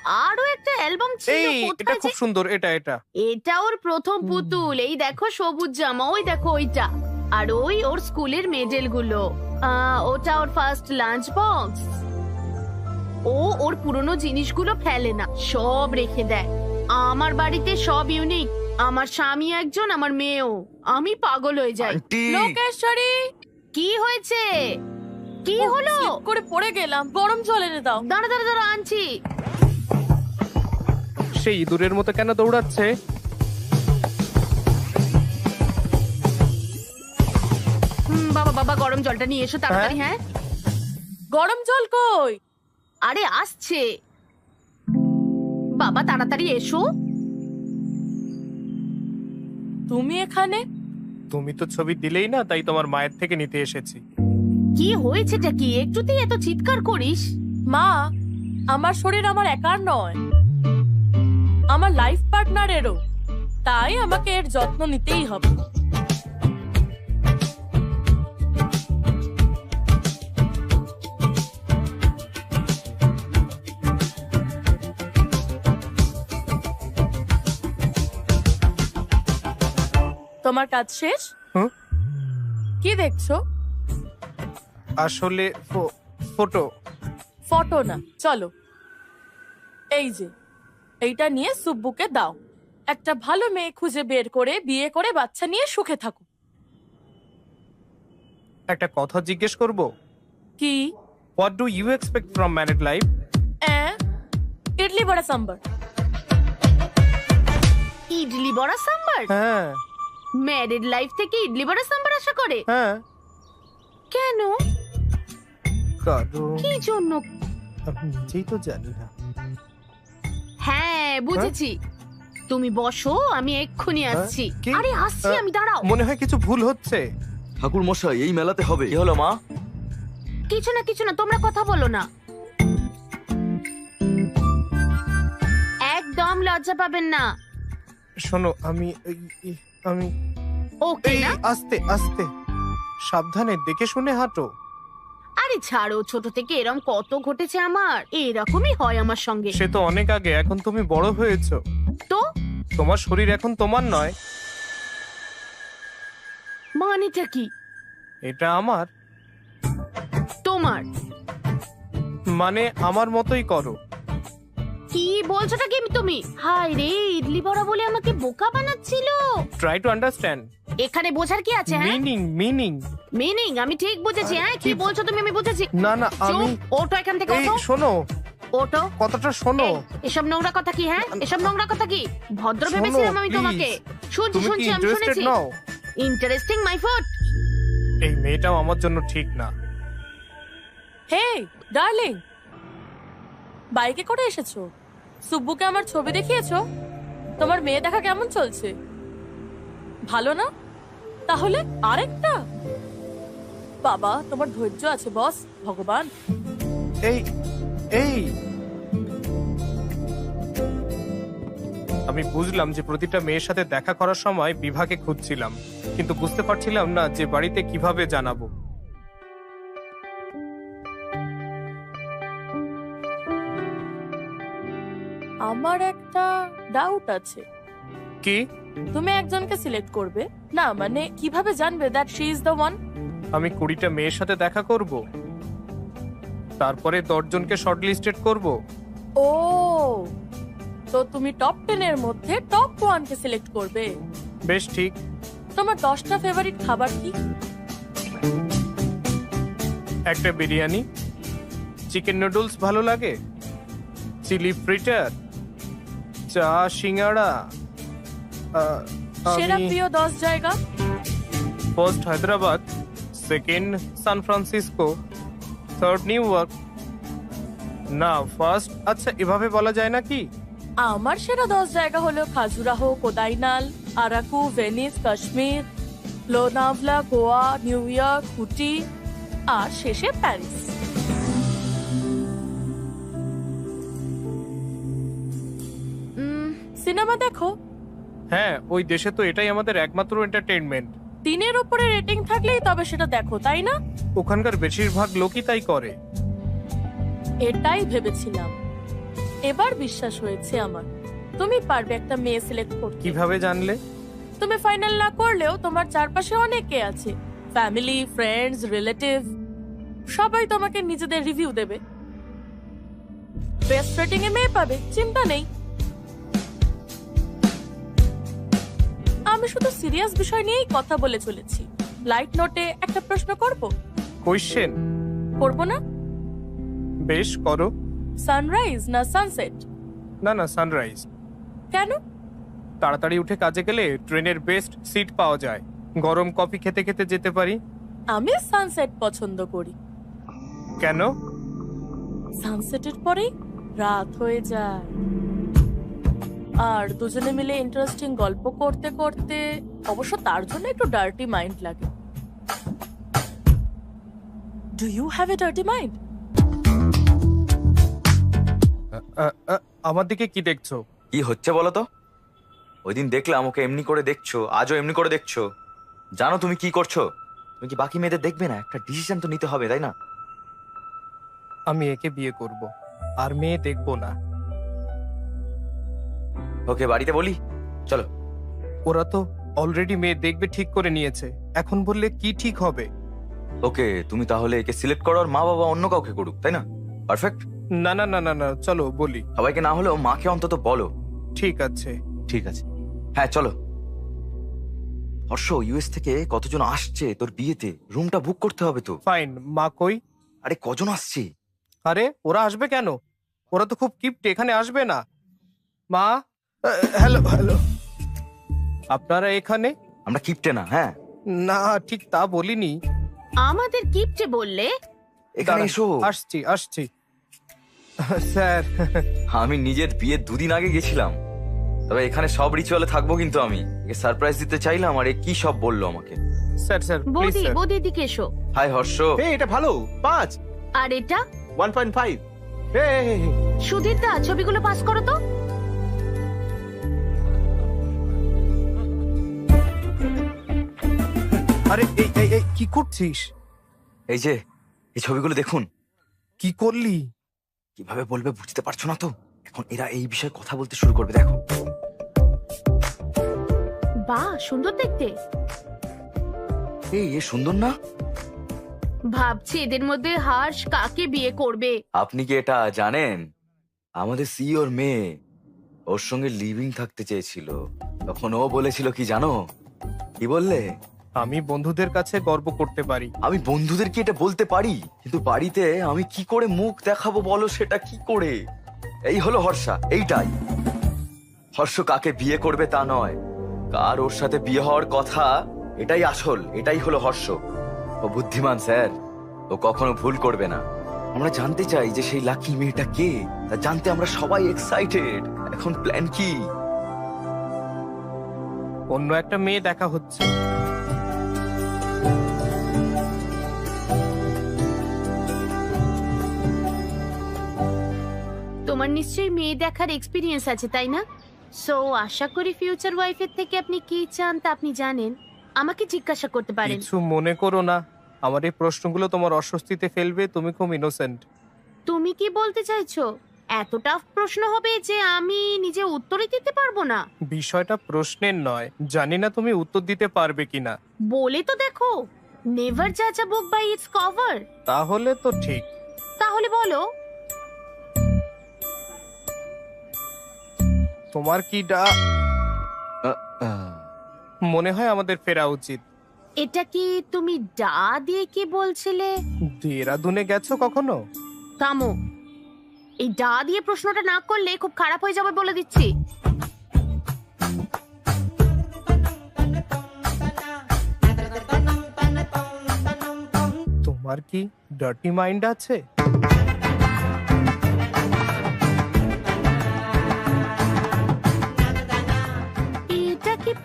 আরো একটা অ্যালবাম ছিল, এই এটা কোথায় খুব যে- সুন্দর, এটা এটা। এটা ওর প্রথম পুতুল। এই দেখো সবুজ জামা, ওই দেখো ওইটা। আর ওই ওর স্কুলের মেডেল গুলো। ওটা ওর ফার্স্ট লাঞ্চ বক্স। ও ওর পুরনো জিনিসগুলো ফেলে না, সব রেখে দেয়। আমার বাড়িতে সব ইউনিক। আমার স্বামী একজন, আমার মেয়েও। আমি পাগল হয়ে যাই। আন্টি, লোকেশ্বরী, কি হয়েছে? কি হলো? slip করে পড়ে গেলাম, গরম জল এনে দাও। দাঁড়া দাঁড়া দাঁড়া, আনছি। সেই ইঁদুরের মতো কেন দৌড়াচ্ছে? বাবা বাবা, গরম জলটা নিয়ে এসো তাড়াতাড়ি। হ্যাঁ গরম জল কই? আরে আসছে। বাবা তাড়াতাড়ি এসো। তুমি এখানে? তুমি তো ছবি দিলেই না, তাই তোমার মায়ের থেকে নিতে এসেছি। কি হয়েছেটা কি? একটুতেই এত চিৎকার করিস? মা, আমার শরীর আমার একার নয়, আমার লাইফ পার্টনারেরও। তাই আমাকে এর যত্ন নিতেই হবে। তোমার কাজ শেষ? হুম? কি দেখছো? আসলে ফটো। ফটো না, চলো। এই যে, এইটা নিয়ে সুব্বুকে দাও। একটা ভালো মেয়ে খুঁজে বের করে বিয়ে করে বাচ্চা নিয়ে সুখে থাকো। একটা কথা জিজ্ঞেস করব? কি? What do you expect from married life? Idli vada sambar. Idli vada sambar? হ্যাঁ ম্যারিড লাইফ থেকে ইডলি বড়া সাম্বার আশা করে? হ্যাঁ। কেন? কারণ কি জন্য? আমি নিজেই তো জানি না। হ্যাঁ বুঝেছি। তুমি বসো, আমি এক্ষুনি আসছি। কি? আরে আসছি আমি, দাঁড়াও। মনে হয় কিছু ভুল হচ্ছে। ঠাকুর মশাই, এই মেলাতে হবে। কি হলো মা? কিছু না কিছু না, তোমরা কথা বলো না। একদম লজ্জা পাবেন না। শোনো, আমি ওকে এই না? আস্তে আস্তে সাবধানে দেখে শুনে হাঁটো। আরে ছাড়ো, ছোট থেকে এরকম কত ঘটেছে আমার। এরকমই হয় আমার সঙ্গে। সে তো অনেক আগে, এখন তুমি বড় হয়েছো। তো তোমার শরীর এখন তোমার নয়। মানেটা কি? এটা আমার, তোমার মানে আমার মতোই করো। কি বলছোটা কি তুমি? হায় রে, ইডলি বড়া বলে আমাকে বোকা বানাচ্ছিল। ট্রাই টু আন্ডারস্ট্যান্ড এখানে বোঝার কি আছে? হ্যাঁ, মিনিং। মিনিং আমি ঠিক বুঝেছি। হ্যাঁ, কি বলছো তুমি? আমি বুঝেছি। না না, আমি চুপ, ওঠো এখান থেকে, এই ওঠো শোনো, ওঠো। কথাটা শোনো। এই, এসব নোংরা কথা কি? হ্যাঁ, এসব নোংরা কথা কি? ভদ্র শোনো, ভেবেছিলাম আমি please। তোমাকে। শুনছি তুমি কি শুনছি, আমি ইন্টারেস্টেড শুনেছি। নও? Interesting my food. এই মেয়েটাও আমার জন্য ঠিক না। হে ডার্লিং, বাইকে করে এসেছো? সুব্বুকে আমার ছবি দেখিয়েছো? তোমার মেয়ে দেখা কেমন চলছে? ভালো না? তাহলে আরেকটা? বাবা, তোমার ধৈর্য আছে বস, ভগবান। এই এই আমি বুঝলাম যে প্রতিটা মেয়ের সাথে দেখা করার সময় বিভাকে খুঁজছিলাম, কিন্তু বুঝতে পারছিলাম না যে বাড়িতে কিভাবে জানাবো। আমার একটা ডাউট আছে। কি? তুমি একজনকে সিলেক্ট করবে না, মানে কিভাবে জানবে that she is the one? আমি 20টা মেয়ের সাথে দেখা করব, তারপরে 10 জনকে শর্টলিস্টেড করব। ও, তো তুমি টপ 10 এর মধ্যে টপ 1 কে সিলেক্ট করবে। বেশ ঠিক। তোমার 10টা ফেভারিট খাবার কি? একটা বিরিয়ানি, চিকেন নুডলস ভালো লাগে, চিলি ফ্রিটার, চা, সিঙ্গাড়া। সেরা প্রিয় 10 জায়গা? First Hyderabad, second San Francisco, third New York, না ফার্স্ট, আচ্ছা এভাবে বলা যায় না কি? আমার সেরা 10 জায়গা হলো Khajuraho, Kodaikanal, Araku, Venice, Kashmir, Lonavala, Goa, New York, Ooty আর শেষে প্যারিস। সিনেমা দেখো। হ্যাঁ, ওই দেশে তো এটাই আমাদের একমাত্র এন্টারটেইনমেন্ট। 3-এর উপরে রেটিং থাকলেই তবে সেটা দেখো, তাই না? ওখানকার বেশিরভাগ লোকই তাই করে। এটাই ভেবেছিলাম, এবার বিশ্বাস হয়েছে আমার। তুমি পারবে একটা মেয়ে সিলেক্ট করতে। কিভাবে জানলে? তুমি ফাইনাল না করলেও তোমার চারপাশে অনেকে আছে, ফ্যামিলি, ফ্রেন্ডস, রিলেটিভ, সবাই তোমাকে নিজেদের রিভিউ দেবে। বেস্ট রেটিং এ মেয়ে পাবে, চিন্তা নেই। আমি শুধু সিরিয়াস বিষয় নিয়েই কথা বলে চলেছি। লাইট নোটে একটা প্রশ্ন করব? কোয়েশ্চেন? করব না? বেশ, করো। সানরাইজ না সানসেট? না না, সানরাইজ। কেন? তাড়াতাড়ি উঠে কাজে গেলে ট্রেনের বেস্ট সিট পাওয়া যায়, গরম কফি খেতে খেতে যেতে পারি। আমি সানসেট পছন্দ করি। কেন? সানসেটের পরেই রাত হয়ে যায়, আর দুজনে মিলে ইন্টারেস্টিং গল্প করতে করতে, অবশ্য তার জন্য একটু ডার্টি মাইন্ড লাগে। Do you have a dirty mind? আমার দিকে কি দেখছো? কি হচ্ছে বলো তো? ওই দিন দেখলাম ওকে এমনি করে দেখছো, আজও এমনি করে দেখছো। জানো তুমি কি করছো? তুমি কি বাকি মেয়েদের দেখবে না? একটা ডিসিশন তো নিতে হবে, তাই না? আমি একে বিয়ে করব, আর মেয়ে দেখবো না। ওকে বাড়িতে বলি, চলো। ওরা তো অলরেডি মেয়ে দেখবে ঠিক করে নিয়েছে, এখন বললে কি ঠিক হবে? ওকে, তুমি তাহলে একে সিলেক্ট করো, আর মা বাবা অন্য কাউকে করুক, তাই না? পারফেক্ট। না না না না না, চলো বলি। সবাইকে না হলেও মাকে অন্তত বলো। ঠিক আছে। ঠিক আছে, হ্যাঁ চলো। হর্ষ, ইউএস থেকে কতজন আসছে তোর বিয়েতে? রুমটা বুক করতে হবে তো। ফাইন। মা কই? আরে কজন আসছে? আরে ওরা আসবে কেন? ওরা তো খুব কিপটে, এখানে আসবে না। মা, হ্যালো হ্যালো, আপনারা এখানে? আমরা কিপটে না। হ্যাঁ, না ঠিক তা বলিনি। আমাদের কিপটে বললে? এখানে দাঁড়ান, এসো। আসছি আসছি। স্যার, আমি নিজের বিয়ের 2 দিন আগে গেছিলাম, তবে এখানে সব রিচুয়ালে থাকবো, কিন্তু আমি একে সারপ্রাইজ দিতে চাইলাম, আর এ কি সব বললো আমাকে। স্যার স্যার প্লিজ বৌদি, স্যার। বৌদি এদিকে এসো। হাই হর্ষ। এটা ভালো 5 আর এটা 1.5। সুধীর দা, ছবিগুলো পাস করো তো। আরে এই এই এই কি করছিস? এই যে এই ছবিগুলো দেখুন। কি করলি? কিভাবে বলবে বুঝতে পারছো না তো? এখন এরা এই বিষয়ে কথা বলতে শুরু করবে, দেখো। বাহ, সুন্দর দেখতে। এই এ সুন্দর না? ভাবছি এদের মধ্যে হর্ষ কাকে বিয়ে করবে। আপনি কি এটা জানেন? আমাদের সিইওর মেয়ে ওর সঙ্গে লিভিং থাকতে চেয়েছিল, তখন ও বলেছিল কি জানো? কি বললে? আমি বন্ধুদের কাছে গর্ব করতে পারি। আমি বন্ধুদেরকে এটা বলতে পারি, কিন্তু বাড়িতে আমি কি করে মুখ দেখাবো বলো, সেটা কি করে? এই হলো হর্ষা, এইটাই। হর্ষ কাকে বিয়ে করবে তা নয়, কার ওর সাথে বিয়ে হওয়ার কথা, এটাই আসল। এটাই হলো হর্ষ। ও বুদ্ধিমান স্যার, ও কখনো ভুল করবে না। আমরা জানতে চাই যে সেই লাকি মেয়েটা কে, তা জানতে আমরা সবাই এক্সাইটেড। এখন প্ল্যান কি? অন্য একটা মেয়ে দেখা হচ্ছে। তোমার নিশ্চয়ই মেয়ে দেখার এক্সপিরিয়েন্স আছে, তাই না? সো আশা করি ফিউচার ওয়াইফের থেকে আপনি কি চান তা আপনি জানেন। আমাকে জিজ্ঞাসা করতে পারেন। কিছু মনে করো না, আমার এই প্রশ্নগুলো তোমার অস্বস্তিতে ফেলবে। তুমি খুব ইনোসেন্ট। তুমি কি বলতে চাইছো? এত টাফ প্রশ্ন হবে যে আমি নিজে উত্তরই দিতে পারবো না? বিষয়টা প্রশ্নের নয়, জানি না তুমি উত্তর দিতে পারবে কিনা। বলে তো দেখো, নেভার জাজ আ বুক বাই ইটস কভার। তাহলে তো ঠিক। তাহলে বলো। তোমার কি মনে হয় আমাদের ফেরা উচিত? এটা কি তুমি ডা দিয়ে কি বলছিলে? দেরাদুনে গেছো কখনো? থামো, এই ডা দিয়ে প্রশ্নটা না করলে খুব খারাপ হয়ে যাবে বলে দিচ্ছি। তোমার কি ডার্টি মাইন্ড আছে?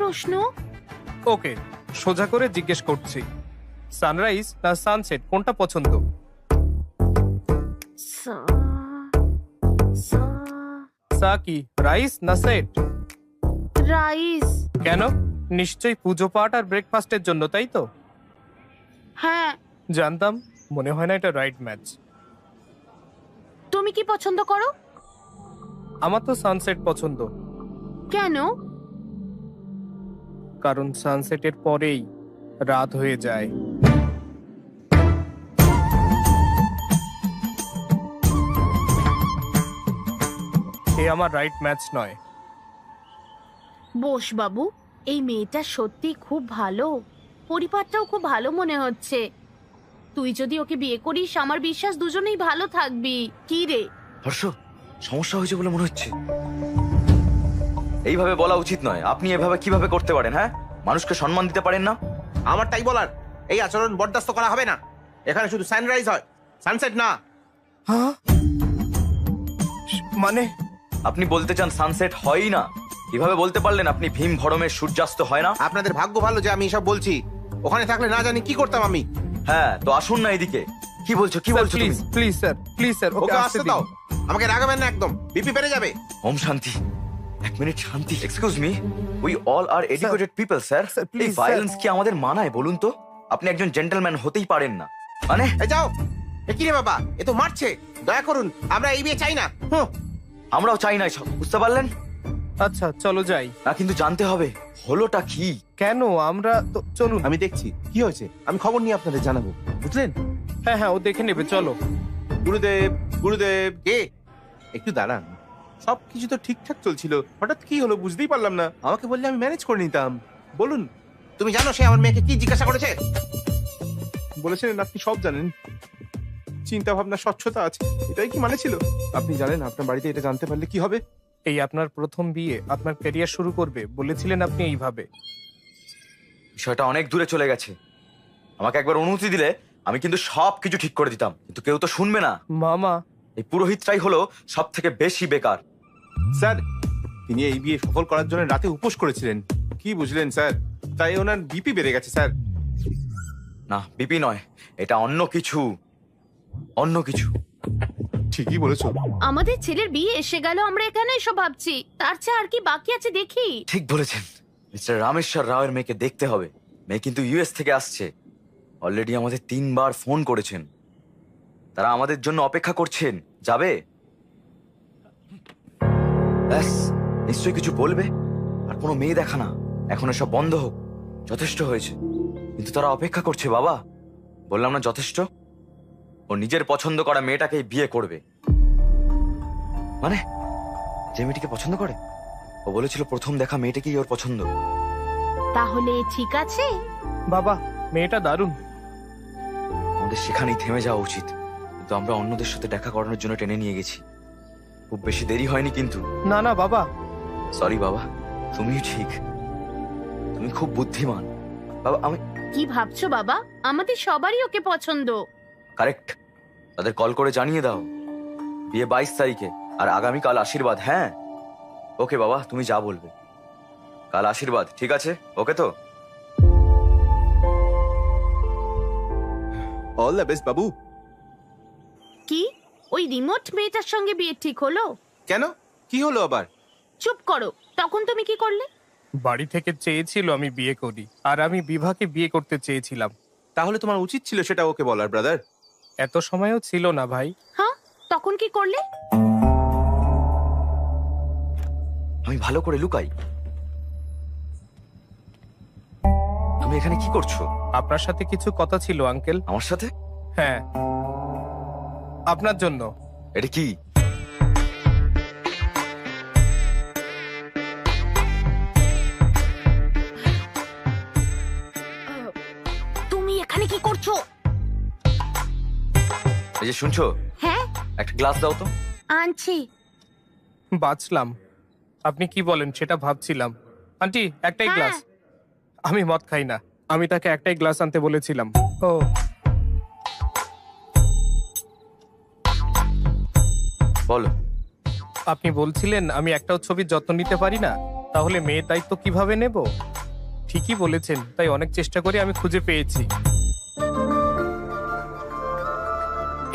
প্রশ্ন? ওকে, সোজা করে জিজ্ঞেস করছি, সানরাইজ না সানসেট কোনটা পছন্দ? সা- সা- সা কি রাইস না সেট? রাইস। কেন? নিশ্চয়ই পুজো পাঠ আর ব্রেকফাস্টের জন্য, তাই তো? হ্যাঁ। জানতাম, মনে হয় না এটা রাইট ম্যাচ। তুমি কি পছন্দ করো? আমার তো সানসেট পছন্দ, কেন? কারণ সানসেটের পরেই রাত হয়ে যায়। এ আমার রাইট ম্যাচ নয়। বোস বাবু, এই মেয়েটা সত্যি খুব ভালো, পরিবারটাও খুব ভালো মনে হচ্ছে। তুই যদি ওকে বিয়ে করিস, আমার বিশ্বাস দুজনেই ভালো থাকবি। কি রে? হর্ষ, সমস্যা হয়েছে বলে মনে হচ্ছে। এইভাবে বলা উচিত নয়। আপনি এভাবে কিভাবে করতে পারেন? হ্যাঁ, মানুষকে সম্মান দিতে পারেন না? আমার তাই বলার, এই আচরণ বরদাস্ত করা হবে না। এখানে শুধু সানরাইজ হয়, সানসেট না। হ্যাঁ, মানে আপনি বলতে চান সানসেট হয়ই না? কিভাবে বলতে পারলেন আপনি? ভীম ভরমের সূর্যাস্ত হয় না? আপনাদের ভাগ্য ভালো যে আমি এসব বলছি, ওখানে থাকলে না জানি কি করতাম আমি। হ্যাঁ, তো আসুন না এদিকে। কি বলছো কি বলছো তুমি? Please please sir, please sir, okay আসতে দাও, আমাকে রাগাবেন না একদম, বিপি বেড়ে যাবে। ওম শান্তি। এক মিনিট শান্তি। Excuse me, we all are educated people sir. Sir, এই please, ভায়োলেন্স কি আমাদের মানায় বলুন তো? আপনি একজন জেন্টলম্যান হতেই পারেন না মানে? এই যাও। এ কি রে বাবা, এ তো মারছে। দয়া করুন, আমরা এই বিয়ে চাই না। আমরাও চাই না এসব, বুঝতে পারলেন আচ্ছা চলো যাই। না? কিন্তু জানতে হবে হলোটা কি। কেন? আমরা তো চলুন। আমি দেখছি কি হয়েছে, আমি খবর নিয়ে আপনাদের জানাবো, বুঝলেন? হ্যাঁ হ্যাঁ, ও দেখে নেবে, চলো। গুরুদেব, গুরুদেব। কে? একটু দাঁড়ান, সবকিছু তো ঠিকঠাক চলছিল, হঠাৎ কি হলো বুঝতেই পারলাম না। আমাকে বললে আমি ম্যানেজ করে নিতাম। বলুন। তুমি জানো সে আমার মেয়েকে কি জিজ্ঞাসা করেছে? বলেছিলেন আপনি সব জানেন, চিন্তা ভাবনা স্বচ্ছতা আছে, এটাই কি মানে ছিল? আপনি জানেন আপনার বাড়িতে এটা জানতে পারলে কি হবে? এই আপনার প্রথম বিয়ে, আপনার ক্যারিয়ার শুরু করবে, বলেছিলেন আপনি এইভাবে। বিষয়টা অনেক দূরে চলে গেছে। আমাকে একবার অনুমতি দিলে আমি কিন্তু সবকিছু ঠিক করে দিতাম, কিন্তু কেউ তো শুনবে না। মামা, এই পুরোহিতটাই হলো সব থেকে বেশি বেকার। স্যার, তিনি এই বিয়ে সফল করার জন্য রাতে উপোস করেছিলেন, কি বুঝলেন স্যার? তাই ওনার বিপি বেড়ে গেছে স্যার। না, বিপি নয়, এটা অন্য কিছু, অন্য কিছু। ঠিকই বলেছো। আমাদের ছেলের বিয়ে এসে গেল, আমরা এখানে এসব ভাবছি, তার চেয়ে আর কি বাকি আছে দেখি। ঠিক বলেছেন। মিস্টার রামেশ্বর রাওয়ের মেয়েকে দেখতে হবে। মেয়ে কিন্তু ইউএস থেকে আসছে। অলরেডি আমাদের 3 বার ফোন করেছেন। তারা আমাদের জন্য অপেক্ষা করছেন। যাবে? ব্যাস, নিশ্চয়ই কিছু বলবে। আর কোনো মেয়ে দেখা না, এখন এসব বন্ধ হোক, যথেষ্ট হয়েছে। কিন্তু তারা অপেক্ষা করছে বাবা। বললাম না যথেষ্ট? ও নিজের পছন্দ করা মেয়েটাকেই বিয়ে করবে। মানে যে মেয়েটিকে পছন্দ করে? ও বলেছিল প্রথম দেখা মেয়েটাকেই ওর পছন্দ। তাহলে ঠিক আছে। বাবা, মেয়েটা দারুণ। আমাদের সেখানেই থেমে যাওয়া উচিত, কিন্তু আমরা অন্যদের সাথে দেখা করানোর জন্য টেনে নিয়ে গেছি। খুব বেশি দেরি হয়নি কিন্তু। না না বাবা। সরি বাবা, তুমিও ঠিক, তুমি খুব বুদ্ধিমান বাবা। আমি কি ভাবছো বাবা? আমাদের সবারই ওকে পছন্দ। কারেক্ট। তাদের কল করে জানিয়ে দাও বিয়ে 22 তারিখে, আর আগামীকাল আশীর্বাদ। হ্যাঁ ওকে বাবা, তুমি যা বলবে। কাল আশীর্বাদ, ঠিক আছে? ওকে তো? অল দ্য বেস্ট বাবু। কি ওই রিমোট মেয়েটার সঙ্গে বিয়ে ঠিক হলো? কেন, কি হলো আবার? চুপ করো, তখন তুমি কি করলে? বাড়ি থেকে চেয়েছিল আমি বিয়ে করি, আর আমি বিভাকে বিয়ে করতে চেয়েছিলাম। তাহলে তোমার উচিত ছিল সেটা ওকে বলার, ব্রাদার। এত সময়ও ছিল না ভাই। হ্যাঁ, তখন কি করলে? আমি ভালো করে লুকাই। তুমি এখানে কি করছো? আপনার সাথে কিছু কথা ছিল আঙ্কেল। আমার সাথে? হ্যাঁ, আপনার জন্য। এটা কি? তুমি এখানে কি করছো? এই যে শুনছো, হ্যাঁ, একটা গ্লাস দাও তো। আনছি। বাঁচলাম। আপনি কি বলেন সেটা ভাবছিলাম। আন্টি, একটাই হ্যাঁ। গ্লাস। আমি মদ খাই না, আমি তাকে একটাই গ্লাস আনতে বলেছিলাম। ও, বলো। আপনি বলছিলেন আমি একটাও ছবির যত্ন নিতে পারি না, তাহলে মেয়ের দায়িত্ব কিভাবে নেব? ঠিকই বলেছেন, তাই অনেক চেষ্টা করে আমি খুঁজে পেয়েছি।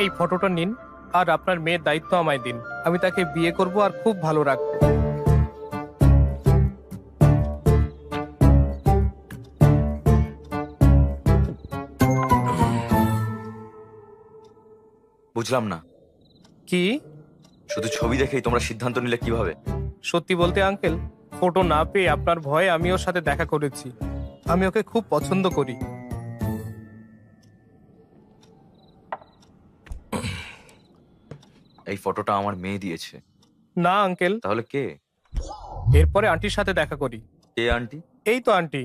এই ফটোটা নিন, আর আপনার মেয়ের দায়িত্ব আমায় দিন। আমি তাকে বিয়ে করব আর খুব ভালো রাখবো। বুঝলাম না, কি? শুধু ছবি দেখেই তোমরা সিদ্ধান্ত নিলে কিভাবে? সত্যি বলতে আঙ্কেল, ফটো না পেয়ে আপনার ভয়ে আমি ওর সাথে দেখা করেছি। আমি ওকে খুব পছন্দ করি। এই ফটোটা আমার মেয়ে দিয়েছে। না আঙ্কেল, তাহলে কে? এরপরে আন্টির সাথে দেখা করি। কে আন্টি? এই তো আন্টি।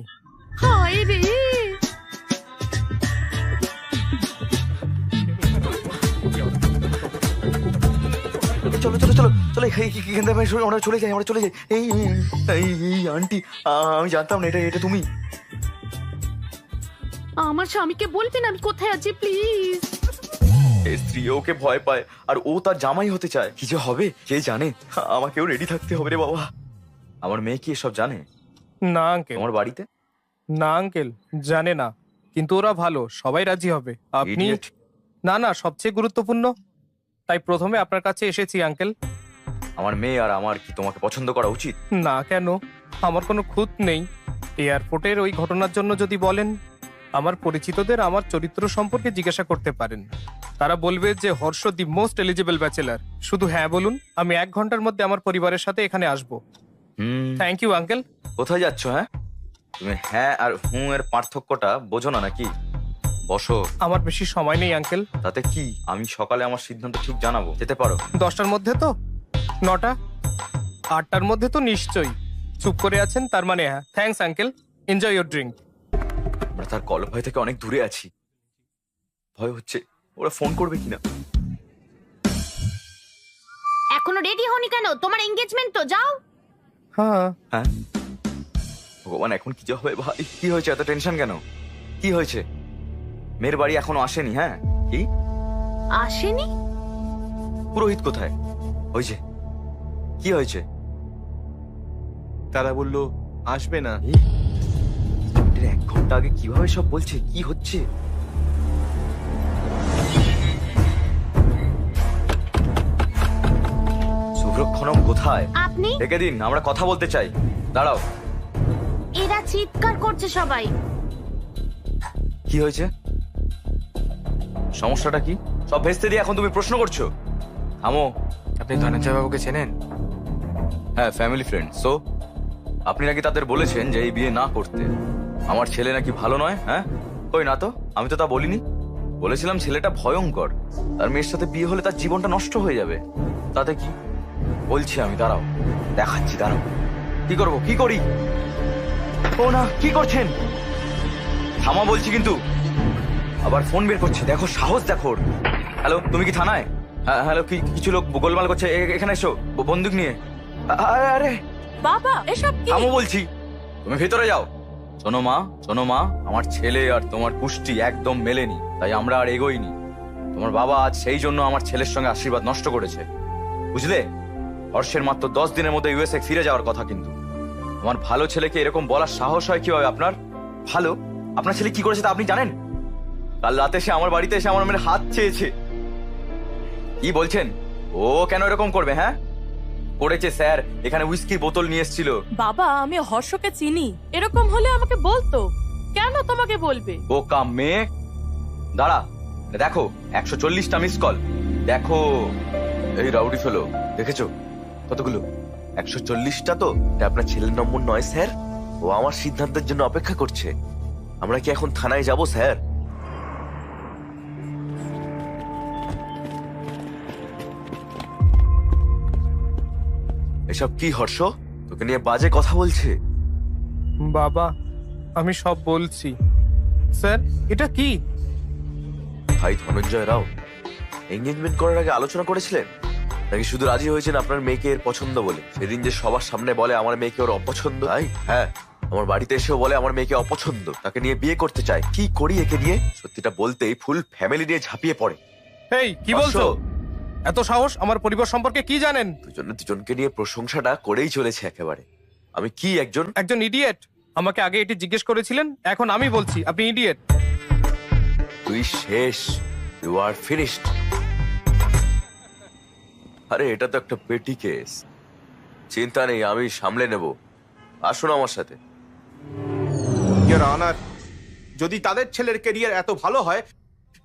হায় রে, চলো চলো চলো চলো, এখান থেকে আমরা চলে যাই, আমরা চলে যাই। এই এই এই আন্টি, আমি জানতাম না এটা এটা তুমি। আমার স্বামীকে বলবেন আমি কোথায় আছি প্লিজ। এই স্ত্রী ওকে ভয় পায় আর ও তার জামাই হতে চায়। কি যে হবে কে জানে। আমাকেও রেডি থাকতে হবে রে বাবা। আমার মেয়ে কি এসব জানে? না আঙ্কেল, তোমার বাড়িতে? না আঙ্কেল, জানে না, কিন্তু ওরা ভালো, সবাই রাজি হবে। আপনি Idiot. না না, সবচেয়ে গুরুত্বপূর্ণ, তাই প্রথমে আপনার কাছে এসেছি আঙ্কেল। আমার মেয়ে আর আমার কি তোমাকে পছন্দ করা উচিত? না কেন, আমার কোনো খুঁত নেই। এয়ারপোর্টের ওই ঘটনার জন্য যদি বলেন, আমার পরিচিতদের আমার চরিত্র সম্পর্কে জিজ্ঞাসা করতে পারেন। তারা বলবে যে Harsh the most eligible bachelor. শুধু হ্যাঁ বলুন, আমি 1 ঘন্টার মধ্যে আমার পরিবারের সাথে এখানে আসবো। Thank you uncle. কোথায় যাচ্ছ? হ্যাঁ, তুমি হ্যাঁ আর হুঁ এর পার্থক্যটা বোঝো না নাকি? বসো। আমার বেশি সময় নেই আঙ্কেল। তাতে কি, আমি সকালে আমার সিদ্ধান্ত ঠিক জানাবো। যেতে পারো। 10টার মধ্যে তো? 9টা? 8টার মধ্যে তো নিশ্চয়ই। চুপ করে আছেন, তার মানে হ্যাঁ। Thanks uncle, enjoy your drink. আমরা তার কল ভয় থেকে অনেক দূরে আছি। ভয় হচ্ছে ওরা ফোন করবে কিনা। এখনো রেডি হওনি কেন? তোমার এঙ্গেজমেন্ট তো, যাও। হ্যাঁ, হ্যাঁ, ভগবান এখন কি যে হবে ভাই। কি হয়েছে, এত টেনশন কেন? কি হয়েছে? মেয়ের বাড়ি এখনো আসেনি? হ্যাঁ, কি আসেনি? পুরোহিত কোথায়? ওই যে, কি হয়েছে? তারা বললো আসবে না। 1 ঘন্টা আগে কিভাবে সব বলছে? কি হচ্ছে? সুব্রক্ষণম কোথায়? আপনি? ডেকে দিন, আমরা কথা বলতে চাই। দাঁড়াও। এরা চিৎকার করছে সবাই। কি হয়েছে? সমস্যাটা কি? সব ভেস্তে দিয়ে এখন তুমি প্রশ্ন করছো? থামো। আপনি ধনঞ্জয় বাবুকে চেনেন? হ্যাঁ, ফ্যামিলি ফ্রেন্ড। সো আপনি নাকি তাদের বলেছেন যে এই বিয়ে না করতে। আমার ছেলে নাকি ভালো নয়? হ্যাঁ, কই না তো, আমি তো তা বলিনি। বলেছিলাম ছেলেটা ভয়ঙ্কর, তার মেয়ের সাথে বিয়ে হলে তার জীবনটা নষ্ট হয়ে যাবে। তাতে কি? বলছি আমি, দাঁড়াও দেখাচ্ছি, দাঁড়াও। কি করবো, কি করি? ও না, কি করছেন? থামা বলছি কিন্তু। আবার ফোন বের করছে, দেখো সাহস দেখো ওর। হ্যালো, তুমি কি থানায়? হ্যাঁ, হ্যালো, কিছু লোক গোলমাল করছে, এখানে এসো বন্দুক নিয়ে। আরে আরে বাবা, এসব কি? থামো বলছি, তুমি ভেতরে যাও। শোনো মা, শোনো মা, আমার ছেলে আর তোমার কুষ্টি একদম মেলেনি, তাই আমরা আর এগোইনি। তোমার বাবা আজ সেই জন্য আমার ছেলের সঙ্গে আশীর্বাদ নষ্ট করেছে, বুঝলে? হর্ষের মাত্র 10 দিনের মধ্যে ইউএসএ ফিরে যাওয়ার কথা, কিন্তু আমার ভালো ছেলেকে এরকম বলার সাহস হয় কিভাবে আপনার? ভালো, আপনার ছেলে কি করেছে তা আপনি জানেন? কাল রাতে সে আমার বাড়িতে এসে আমার মেয়ের হাত চেয়েছে। কি বলছেন? ও কেন এরকম করবে? হ্যাঁ, করেছে স্যার, এখানে উইস্কির বোতল নিয়ে এসেছিল। বাবা, আমি হর্ষকে চিনি, এরকম হলে আমাকে বলতো। কেন তোমাকে বলবে? বোকা মেয়ে। দাঁড়া, দেখো 140টা মিস কল। দেখো, এই রাউডি ফেলো, দেখেছো কতগুলো? 140টা তো। এটা আপনার ছেলের নম্বর নয় স্যার, ও আমার সিদ্ধান্তের জন্য অপেক্ষা করছে। আমরা কি এখন থানায় যাব স্যার? এসব কি হর্ষ? তোকে নিয়ে বাজে কথা বলছে। বাবা, আমি সব বলছি। স্যার, এটা কি? ভাই ধনঞ্জয় রাও, এঙ্গেজমেন্ট করার আগে আলোচনা করেছিলেন নাকি শুধু রাজি হয়েছেন আপনার মেয়েকে এর পছন্দ বলে? সেদিন যে সবার সামনে বলে আমার মেয়েকে ওর অপছন্দ। হ্যাঁ, আমার বাড়িতে এসেও বলে আমার মেয়েকে অপছন্দ, তাকে নিয়ে বিয়ে করতে চায়। কি করি একে নিয়ে? সত্যিটা বলতেই ফুল ফ্যামিলি নিয়ে ঝাঁপিয়ে পড়ে। এই কি বলছো? এত সাহস? আমার পরিবার সম্পর্কে কি জানেন? দুজনকে নিয়ে প্রশংসাটা করেই চলেছে একেবারে। আমি কি একজন একজন ইডিয়েট? আমাকে আগে এটি জিজ্ঞেস করেছিলেন, এখন আমি বলছি আপনি ইডিয়েট। তুই শেষ, ইউ আর ফিনিশড। আরে এটা তো একটা পেটি কেস, চিন্তা নেই, আমি সামলে নেব। আসুন আমার সাথে। ইওর অনার, যদি তাদের ছেলের ক্যারিয়ার এত ভালো হয়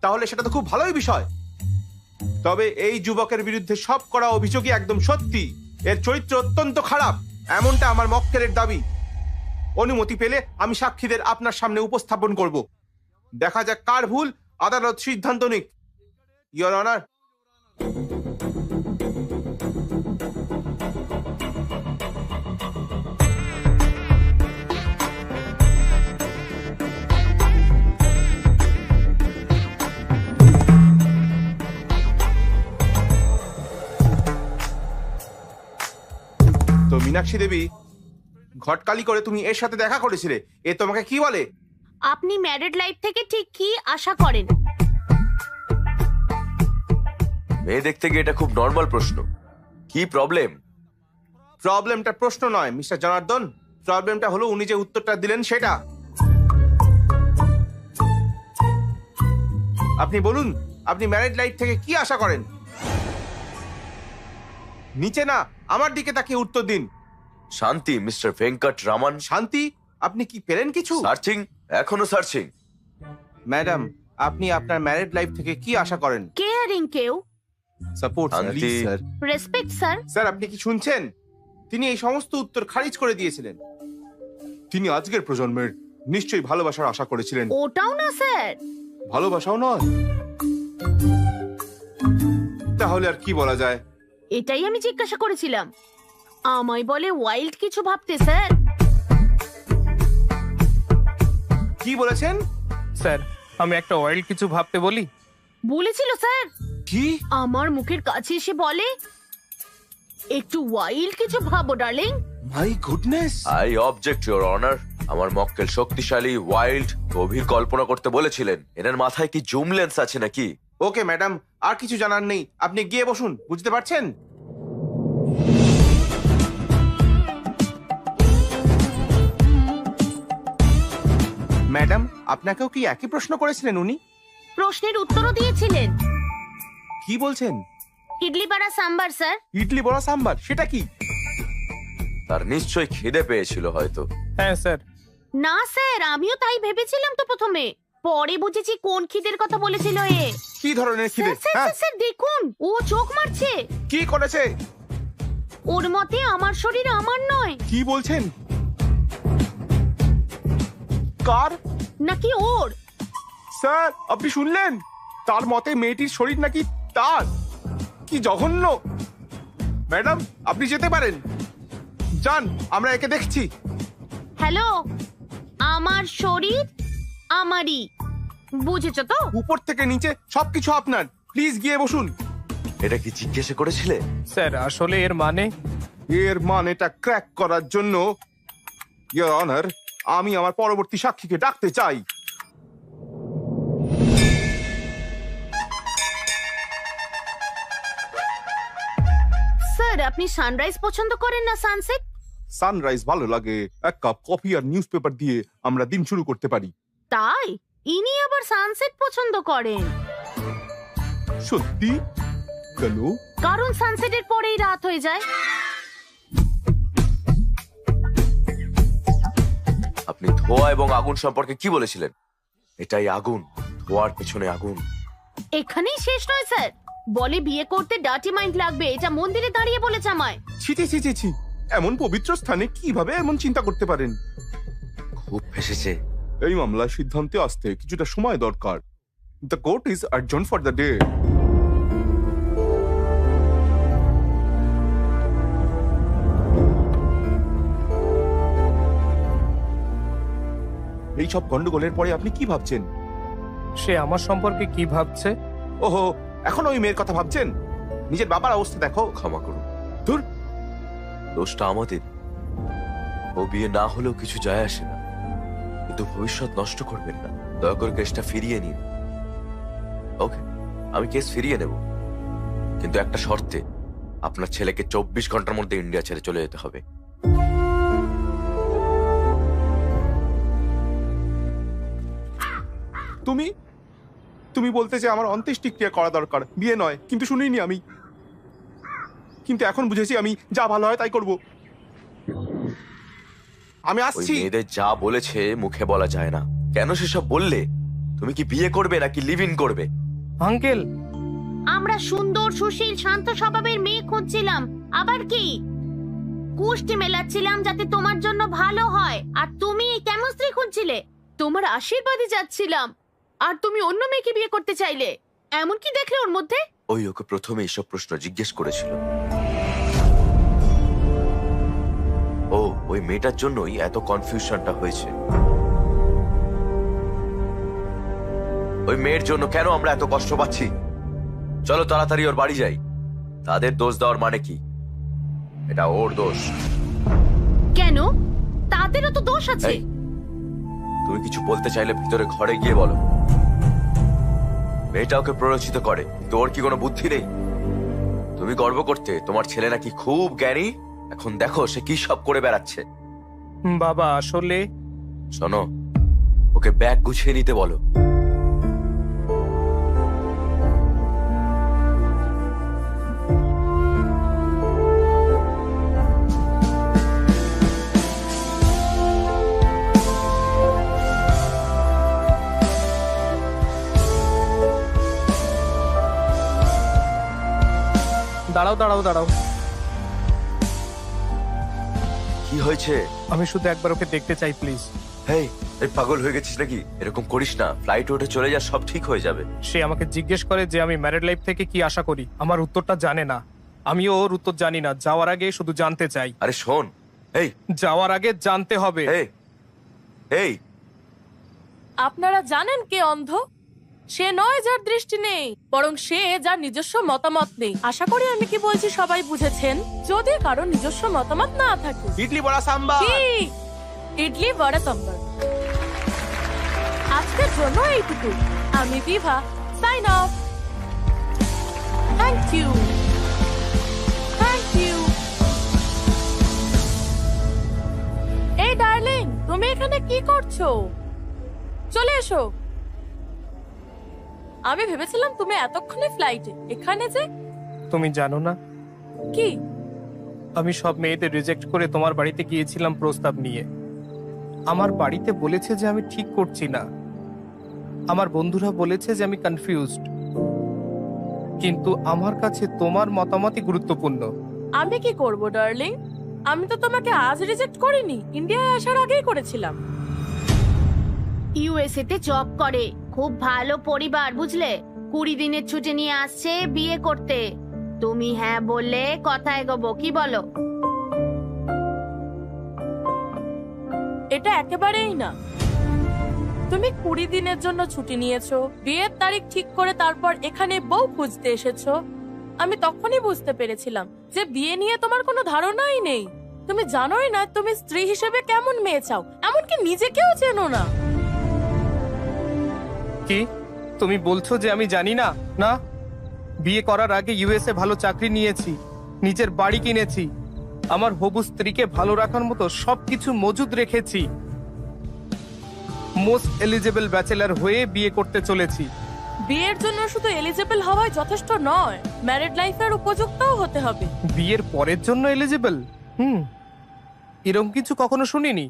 তাহলে সেটা তো খুব ভালোই বিষয়। তবে এই যুবকের বিরুদ্ধে সব করা অভিযোগই একদম সত্যি। এর চরিত্র অত্যন্ত খারাপ, এমনটা আমার মক্কেলের দাবি। অনুমতি পেলে আমি সাক্ষীদের আপনার সামনে উপস্থাপন করব। দেখা যাক কার ভুল, আদালত সিদ্ধান্ত নিক। Your honour. তো মীনাক্ষী দেবী, ঘটকালি করে তুমি এর সাথে দেখা করেছিলে, এ তোমাকে কি বলে? আপনি ম্যারিড লাইফ থেকে ঠিক কি আশা করেন? মেয়ে দেখতে গিয়ে এটা খুব নর্মাল প্রশ্ন। কি প্রবলেম? প্রবলেমটা প্রশ্ন নয় মিস্টার জনার্দন, প্রবলেমটা হলো উনি যে উত্তরটা দিলেন সেটা। আপনি বলুন, আপনি ম্যারিড লাইফ থেকে কি আশা করেন? নিচে না, আমার দিকে তাকিয়ে উত্তর দিন। শান্তি, মিস্টার ভেঙ্কট রামান। শান্তি? আপনি কি পেলেন কিছু? সার্চিং, এখনো সার্চিং। ম্যাডাম, আপনি আপনার ম্যারিড লাইফ থেকে কি আশা করেন? কেয়ারিং কেউ, সাপোর্ট শান্তি। স্যার। Respect sir. স্যার, আপনি কি শুনছেন? তিনি এই সমস্ত উত্তর খারিজ করে দিয়েছিলেন। তিনি আজকের প্রজন্মের নিশ্চয়ই ভালোবাসার আশা করেছিলেন। ওটাও না স্যার। ভালোবাসাও নয়? তাহলে আর কি বলা যায়? এটাই আমি জিজ্ঞাসা করেছিলাম। আমায় বলে ওয়াইল্ড কিছু ভাবতে স্যার। কি বলেছেন? স্যার, আমি একটা ওয়াইল্ড কিছু ভাবতে বলি। বলেছিল স্যার। কি? আমার মুখের কাছে এসে বলে একটু ওয়াইল্ড কিছু ভাবো darling. My goodness. I object your honour. আমার মক্কেল শক্তিশালী, ওয়াইল্ড, গভীর কল্পনা করতে বলেছিলেন। এনার মাথায় কি জুম লেন্স আছে নাকি? ওকে ম্যাডাম, আর কিছু জানার নেই, আপনি গিয়ে বসুন, বুঝতে পারছেন? ম্যাডাম, আপনাকেও কি একই প্রশ্ন করেছিলেন উনি? প্রশ্নের উত্তরও দিয়েছিলেন। কি বলছেন? ইডলি পাড়া সাম্বার স্যার। ইডলি বড়া সাম্বার, সেটা কি? তার নিশ্চয়ই খিদে পেয়েছিল হয়তো। হ্যাঁ স্যার। না স্যার, আমিও তাই ভেবেছিলাম তো প্রথমে, পরে বুঝেছি কোন খিদের কথা বলেছিল এ। কি ধরনের খিদে? স্যার, স্যার, হ্যাঁ, স্যার, স্যার, দেখুন ও চোখ মারছে। কি করেছে? ওর মতে আমার শরীর আমার নয়। কি বলছেন? কার? নাকি ওর। স্যার, আপনি শুনলেন? তার মতে মেয়েটির শরীর নাকি তার। কি জঘন্য! ম্যাডাম, আপনি যেতে পারেন, যান, আমরা একে দেখছি। হ্যালো, আমার শরীর আমারই, বুঝেছো তো? উপর থেকে নিচে সবকিছু আপনার। প্লিজ গিয়ে বসুন। এটা কি জিজ্ঞেস করেছিলে? স্যার, আসলে এর মানে এর মানেটা ক্র্যাক করার জন্য ইওর অনার, আমি আমার পরবর্তী সাক্ষীকে ডাকতে চাই। স্যার, আপনি সানরাইজ পছন্দ করেন না সানসেট? সানরাইজ ভালো লাগে, এক কাপ কফি আর নিউজ পেপার দিয়ে আমরা দিন শুরু করতে পারি। তাই ইনি আবার সানসেট পছন্দ করেন? সত্যি? কেন? কারণ সানসেটের পরেই রাত হয়ে যায়। আপনি ধোঁয়া এবং আগুন সম্পর্কে কি বলেছিলেন? এটাই আগুন, ধোঁয়ার পেছনে আগুন। এখানেই শেষ নয় স্যার, বলে বিয়ে করতে ডার্টি মাইন্ড লাগবে, এটা মন্দিরে দাঁড়িয়ে বলেছে আমায়। ছি ছি ছি ছি ছি, এমন পবিত্র স্থানে কিভাবে এমন চিন্তা করতে পারেন? খুব ফেসেছে। এই মামলার সিদ্ধান্তে আসতে কিছুটা সময় দরকার। The court is adjourn for the day. এই সব গন্ডগোলের পরে আপনি কি ভাবছেন? সে আমার সম্পর্কে কি ভাবছে? ওহো, এখন ওই মেয়ের কথা ভাবছেন? নিজের বাবার অবস্থা দেখো। ক্ষমা করুন, ধুর, দোষটা আমাদের। ও বিয়ে না হলেও কিছু যায় আসে না, কিন্তু ভবিষ্যৎ নষ্ট করবেন না। দয়া করে কেসটা ফিরিয়ে নিন। ওকে, আমি কেস ফিরিয়ে নেব, কিন্তু একটা শর্তে। আপনার ছেলেকে 24 ঘন্টার মধ্যে ইন্ডিয়া ছেড়ে চলে যেতে হবে। তুমি তুমি বলতে যে আমার অন্ত্যেষ্টিক্রিয়া করা দরকার, বিয়ে নয়, কিন্তু শুনিনি আমি। কিন্তু এখন বুঝেছি আমি যা ভালো হয় তাই করব। আমি ওই আসছি। মেয়েদের যা বলেছে মুখে বলা যায় না। কেন সেসব বললে? তুমি কি বিয়ে করবে নাকি লিভ ইন করবে? আঙ্কেল, আমরা সুন্দর সুশীল শান্ত স্বভাবের মেয়ে খুঁজছিলাম, আবার কি কুষ্টি মেলাচ্ছিলাম যাতে তোমার জন্য ভালো হয়। আর তুমি কেমন স্ত্রী খুঁজছিলে? তোমার আশীর্বাদে যাচ্ছিলাম, আর তুমি অন্য মেয়েকে বিয়ে করতে চাইলে। এমন কি দেখলে ওর মধ্যে? ওই ওকে প্রথমে এসব প্রশ্ন জিজ্ঞেস করেছিল। ও ওই মেয়েটার জন্যই এত কনফিউশনটা হয়েছে। ওই মেয়ের জন্য কেন আমরা এত কষ্ট পাচ্ছি? চলো তাড়াতাড়ি ওর বাড়ি যাই। তাদের দোষ দেওয়ার মানে কি? এটা ওর দোষ। কেন? তাদেরও তো দোষ আছে। এই, তুমি কিছু বলতে চাইলে ভিতরে ঘরে গিয়ে বলো। মেয়েটা ওকে প্ররোচিত করে, কিন্তু ওর কি কোনো বুদ্ধি নেই? তুমি গর্ব করতে তোমার ছেলে নাকি খুব জ্ঞানী, এখন দেখো সে কি সব করে বেড়াচ্ছে। বাবা আসলে শোনো, ওকে ব্যাগ গুছিয়ে নিতে বলো। দাঁড়াও দাঁড়াও দাঁড়াও, কি হয়েছে? আমি শুধু একবার ওকে দেখতে চাই প্লিজ। হেই, এই পাগল হয়ে গেছিস নাকি? এরকম করিস না। ফ্লাইট উঠে চলে যা, সব ঠিক হয়ে যাবে। সে আমাকে জিজ্ঞেস করে যে আমি ম্যারিড লাইফ থেকে কি আশা করি। আমার উত্তরটা জানে না, আমিও ওর উত্তর জানি না। যাওয়ার আগে শুধু জানতে চাই। আরে শোন, এই যাওয়ার আগে জানতে হবে। এই এই আপনারা জানেন কে অন্ধ? সে নয় যার দৃষ্টি নেই, বরং সে যার নিজস্ব মতামত নেই। আশা করি আমি কি বলছি সবাই বুঝেছেন। যদি কারো নিজস্ব মতামত না থাকে। ইডলি বড়া সাম্বার। কি? ইডলি বড়া সাম্বার। আজকের জন্য এইটুকু। আমি Vibha, sign off. Thank you, thank you. এই ডার্লিং, তুমি এখানে কি করছো? চলে এসো। আমি ভেবেছিলাম তুমি এতক্ষণে ফ্লাইটে। এখানে যে তুমি জানো না, কি? আমি সব মেয়েদের রিজেক্ট করে তোমার বাড়িতে গিয়েছিলাম প্রস্তাব নিয়ে। আমার বাড়িতে বলেছে যে আমি ঠিক করছি না, আমার বন্ধুরা বলেছে যে আমি কনফিউজড, কিন্তু আমার কাছে তোমার মতামতই গুরুত্বপূর্ণ। আমি কি করব ডার্লিং? আমি তো তোমাকে আজ রিজেক্ট করিনি, ইন্ডিয়ায় আসার আগেই করেছিলাম। ইউএসএ তে জব করে, খুব ভালো পরিবার বুঝলে। 20 দিনের ছুটি নিয়ে আসছে বিয়ে করতে। তুমি হ্যাঁ বললে কথা এগোবো, কি বলো? এটা একেবারেই না। তুমি 20 দিনের জন্য ছুটি নিয়েছো, বিয়ের তারিখ ঠিক করে তারপর এখানে বউ খুঁজতে এসেছো। আমি তখনই বুঝতে পেরেছিলাম যে বিয়ে নিয়ে তোমার কোনো ধারণাই নেই। তুমি জানোই না তুমি স্ত্রী হিসেবে কেমন মেয়ে চাও, এমনকি নিজেকেও চেনো না। কি তুমি বলছো যে আমি জানি না? না, বিয়ে করার আগে ইউএসএ ভালো চাকরি নিয়েছি, নিজের বাড়ি কিনেছি, আমার হবু স্ত্রীকে ভালো রাখার মতো সবকিছু মজুদ রেখেছি। মোস্ট এলিজেবল ব্যাচেলার হয়ে বিয়ে করতে চলেছি। বিয়ের জন্য শুধু এলিজিবল হওয়াই যথেষ্ট নয়, ম্যারিড লাইফের উপযুক্তও হতে হবে। বিয়ের পরের জন্য এলিজিবল? এরকম কিছু কখনো শুনিনি।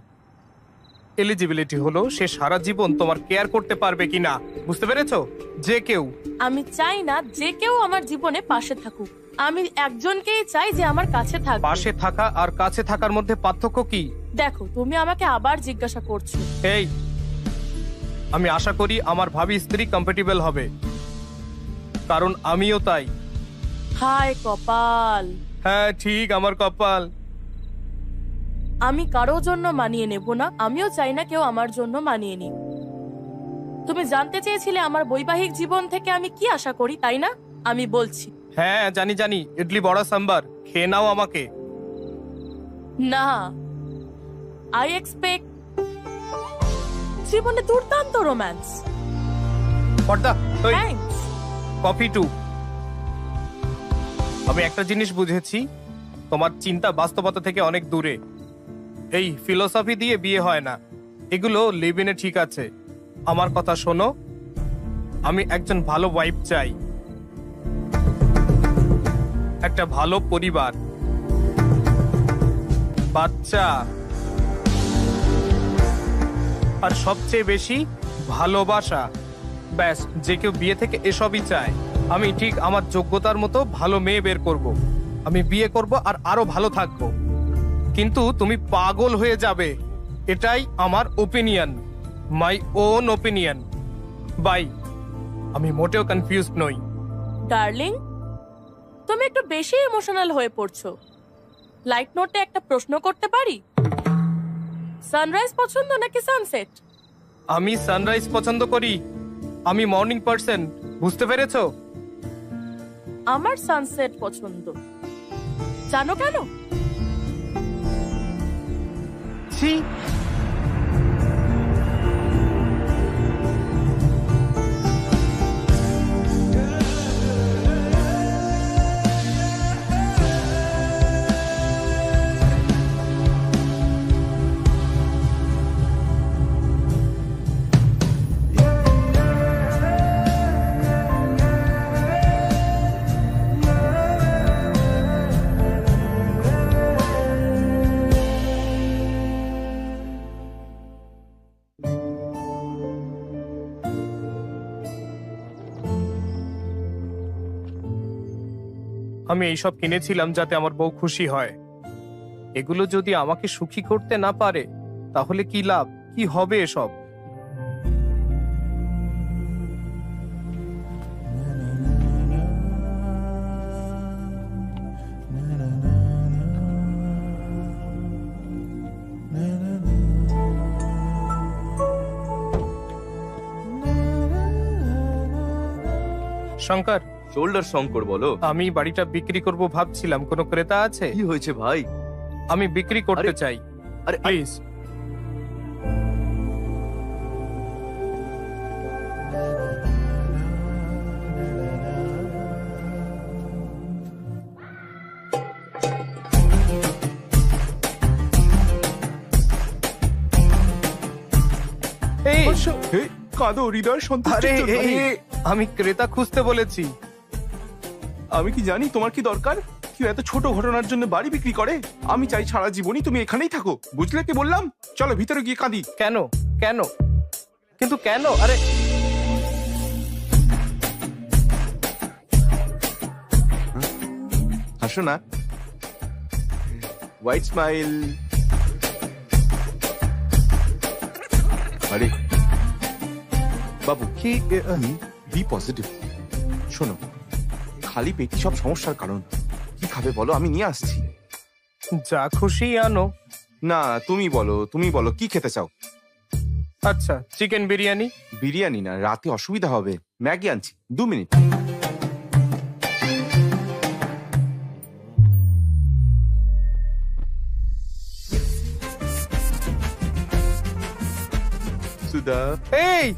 এলিজিবিলিটি হলো সে সারা জীবন তোমার কেয়ার করতে পারবে কিনা, বুঝতে পেরেছো? যে কেউ। আমি চাই না যে কেউ আমার জীবনে পাশে থাকুক। আমি একজনকেই চাই যে আমার কাছে থাকবে। পাশে থাকা আর কাছে থাকার মধ্যে পার্থক্য কি? দেখো, তুমি আমাকে আবার জিজ্ঞাসা করছো। এই, আমি আশা করি আমার ভাবি স্ত্রী কম্প্যাটিবল হবে, কারণ আমিও তাই। হায় কপাল। হ্যাঁ ঠিক, আমার কপাল। আমি কারো জন্য মানিয়ে নেব না, আমিও চাই না কেউ আমার জন্য মানিয়ে নিক। তুমি জানতে চেয়েছিলে আমার বৈবাহিক জীবন থেকে আমি কি আশা করি, তাই না? আমি বলছি। হ্যাঁ জানি জানি, ইডলি বড়া সাম্বার, খেয়ে নাও আমাকে। না, আই এক্সপেক্ট জীবনে দুর্দান্ত রোম্যান্স। পর্দা, ওই থ্যাঙ্কস। Coffee two. আমি একটা জিনিস বুঝেছি, তোমার চিন্তা বাস্তবতা থেকে অনেক দূরে। এই ফিলোসফি দিয়ে বিয়ে হয় না, এগুলো লিভ ইনে ঠিক আছে। আমার কথা শোনো, আমি একজন ভালো ওয়াইফ চাই, একটা ভালো পরিবার, বাচ্চা, আর সবচেয়ে বেশি ভালোবাসা। ব্যাস, যে কেউ বিয়ে থেকে এসবই চায়। আমি ঠিক আমার যোগ্যতার মতো ভালো মেয়ে বের করব। আমি বিয়ে করব আর আরো ভালো থাকবো। কিন্তু তুমি পাগল হয়ে যাবে, এটাই আমার opinion, my own opinion. Bye. আমি মোটেও কনফিউজ নই। ডার্লিং, তুমি একটু বেশি ইমোশনাল হয়ে পড়ছো। লাইট নোটে একটা প্রশ্ন করতে পারি? সানরাইজ পছন্দ নাকি সানসেট? আমি সানরাইজ পছন্দ করি। আমি মর্নিং পার্সন, বুঝতে পেরেছো? আমার সানসেট পছন্দ। জানো কেন? ছি, আমি এইসব কিনেছিলাম যাতে আমার বউ খুশি হয়। এগুলো যদি আমাকে সুখী করতে না পারে তাহলে কি লাভ, কি হবে এসব? শঙ্কর, শোল্ডার শঙ্কর বলো। আমি বাড়িটা বিক্রি করব ভাবছিলাম, কোনো ক্রেতা আছে? কি হয়েছে ভাই? আমি বিক্রি করতে আরে- চাই, আরে প্লিজ। এই, হে, কাঁদো হৃদয় আরে সন্তুষ্টির জন্য। এই, আমি ক্রেতা খুঁজতে বলেছি। আমি কি জানি তোমার কি দরকার? কেউ এত ছোট ঘটনার জন্য বাড়ি বিক্রি করে? আমি চাই সারা জীবনই তুমি এখানেই থাকো, বুঝলে কি বললাম? চলো ভিতরে গিয়ে কাঁদি। কেন কেন কিন্তু কেন? আরে হাসো না, হোয়াইট স্মাইল। আরে বাবু, কি বি পজিটিভ। শোনো, খালি পেটি সব সমস্যার কারণ। কি খাবে বলো, আমি নিয়ে আসছি। যা খুশি আনো। না, তুমি বলো কি খেতে চাও? আচ্ছা, চিকেন বিরিয়ানি। বিরিয়ানি না, রাতে অসুবিধা হবে। ম্যাগি আনছি, 2 মিনিট। সুধা, এই,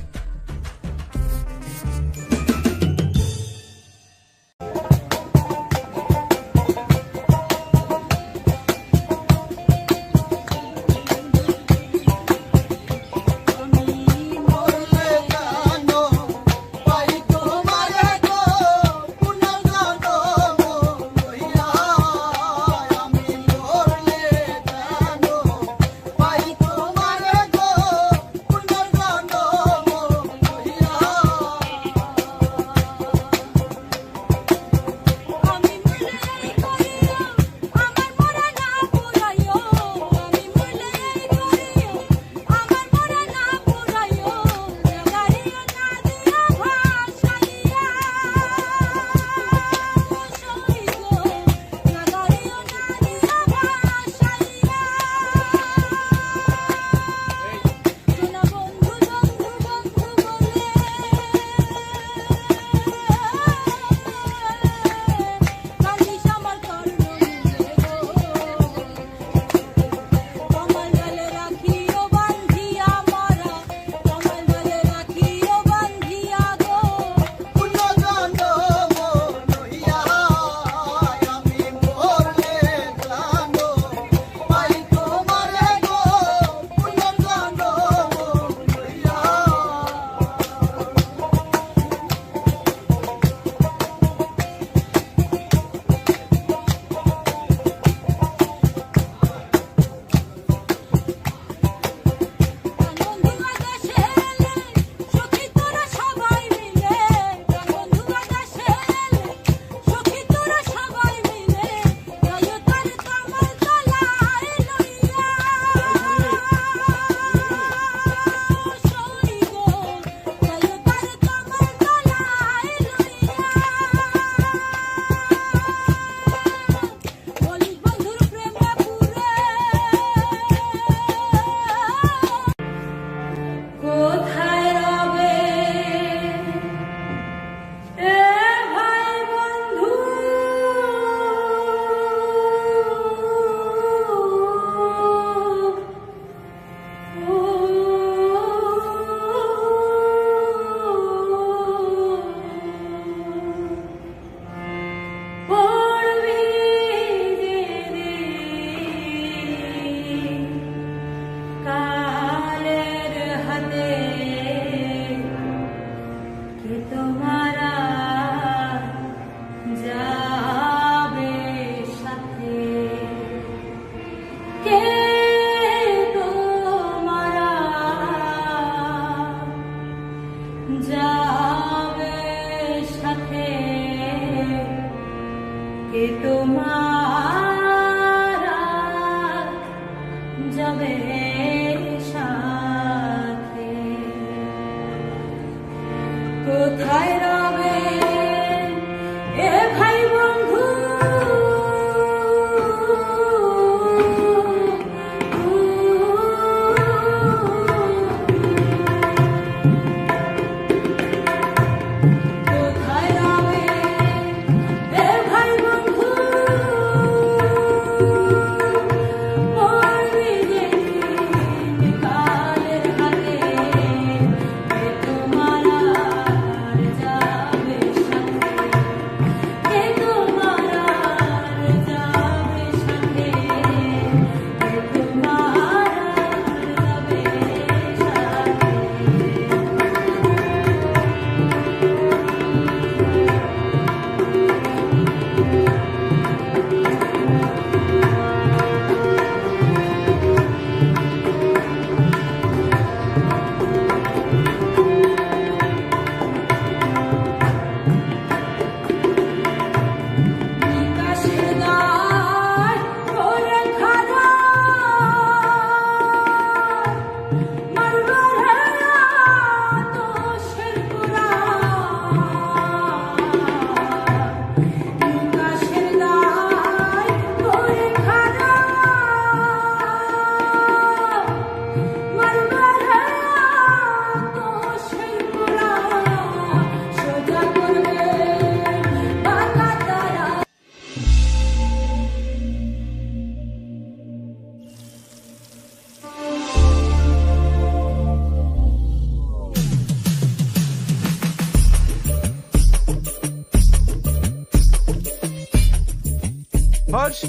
হর্ষ,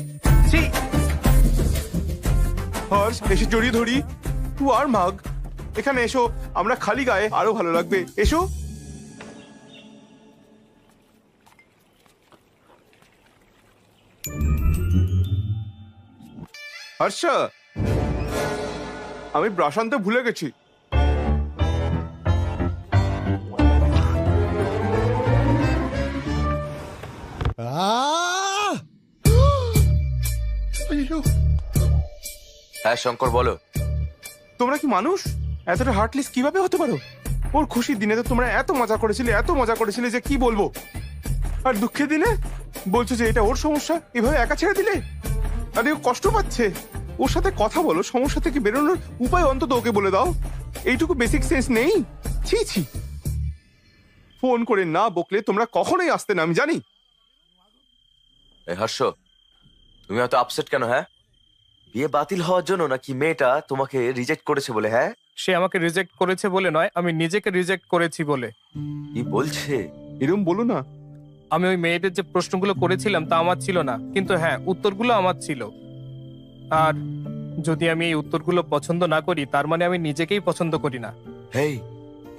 ছি। হর্ষ, এসে জড়িয়ে ধরি। তুই আর মাগ, এখানে এসো, আমরা খালি গায়ে আরো ভালো লাগবে, এসো। হর্ষ, আমি ব্রাশ আনতে ভুলে গেছি। হ্যাঁ শঙ্কর, বলো। তোমরা কি মানুষ? এতটা হার্টলেস কিভাবে হতে পারো? ওর খুশির দিনে তো তোমরা এত মজা করেছিলে যে কি বলবো। আর দুঃখের দিনে বলছো যে এটা ওর সমস্যা, এভাবে একা ছেড়ে দিলে। আরে ও কষ্ট পাচ্ছে, ওর সাথে কথা বলো, সমস্যা থেকে বেরোনোর উপায় অন্তত ওকে বলে দাও। এইটুকু বেসিক সেন্স নেই? ছি ছি। ফোন করে না বকলে তোমরা কখনোই আসতে না, আমি জানি। এই হর্ষ, তুমি এত আপসেট কেন? হ্যাঁ, বিয়ে বাতিল হওয়ার জন্য নাকি মেয়েটা তোমাকে রিজেক্ট করেছে বলে? হ্যাঁ, সে আমাকে রিজেক্ট করেছে বলে নয়, আমি নিজেকে রিজেক্ট করেছি বলে। কি বলছে? এরকম বলো না। আমি ওই মেয়েদের যে প্রশ্নগুলো করেছিলাম তা আমার ছিল না, কিন্তু হ্যাঁ উত্তরগুলো আমার ছিল। আর যদি আমি এই উত্তরগুলো পছন্দ না করি, তার মানে আমি নিজেকেই পছন্দ করি না। হেই,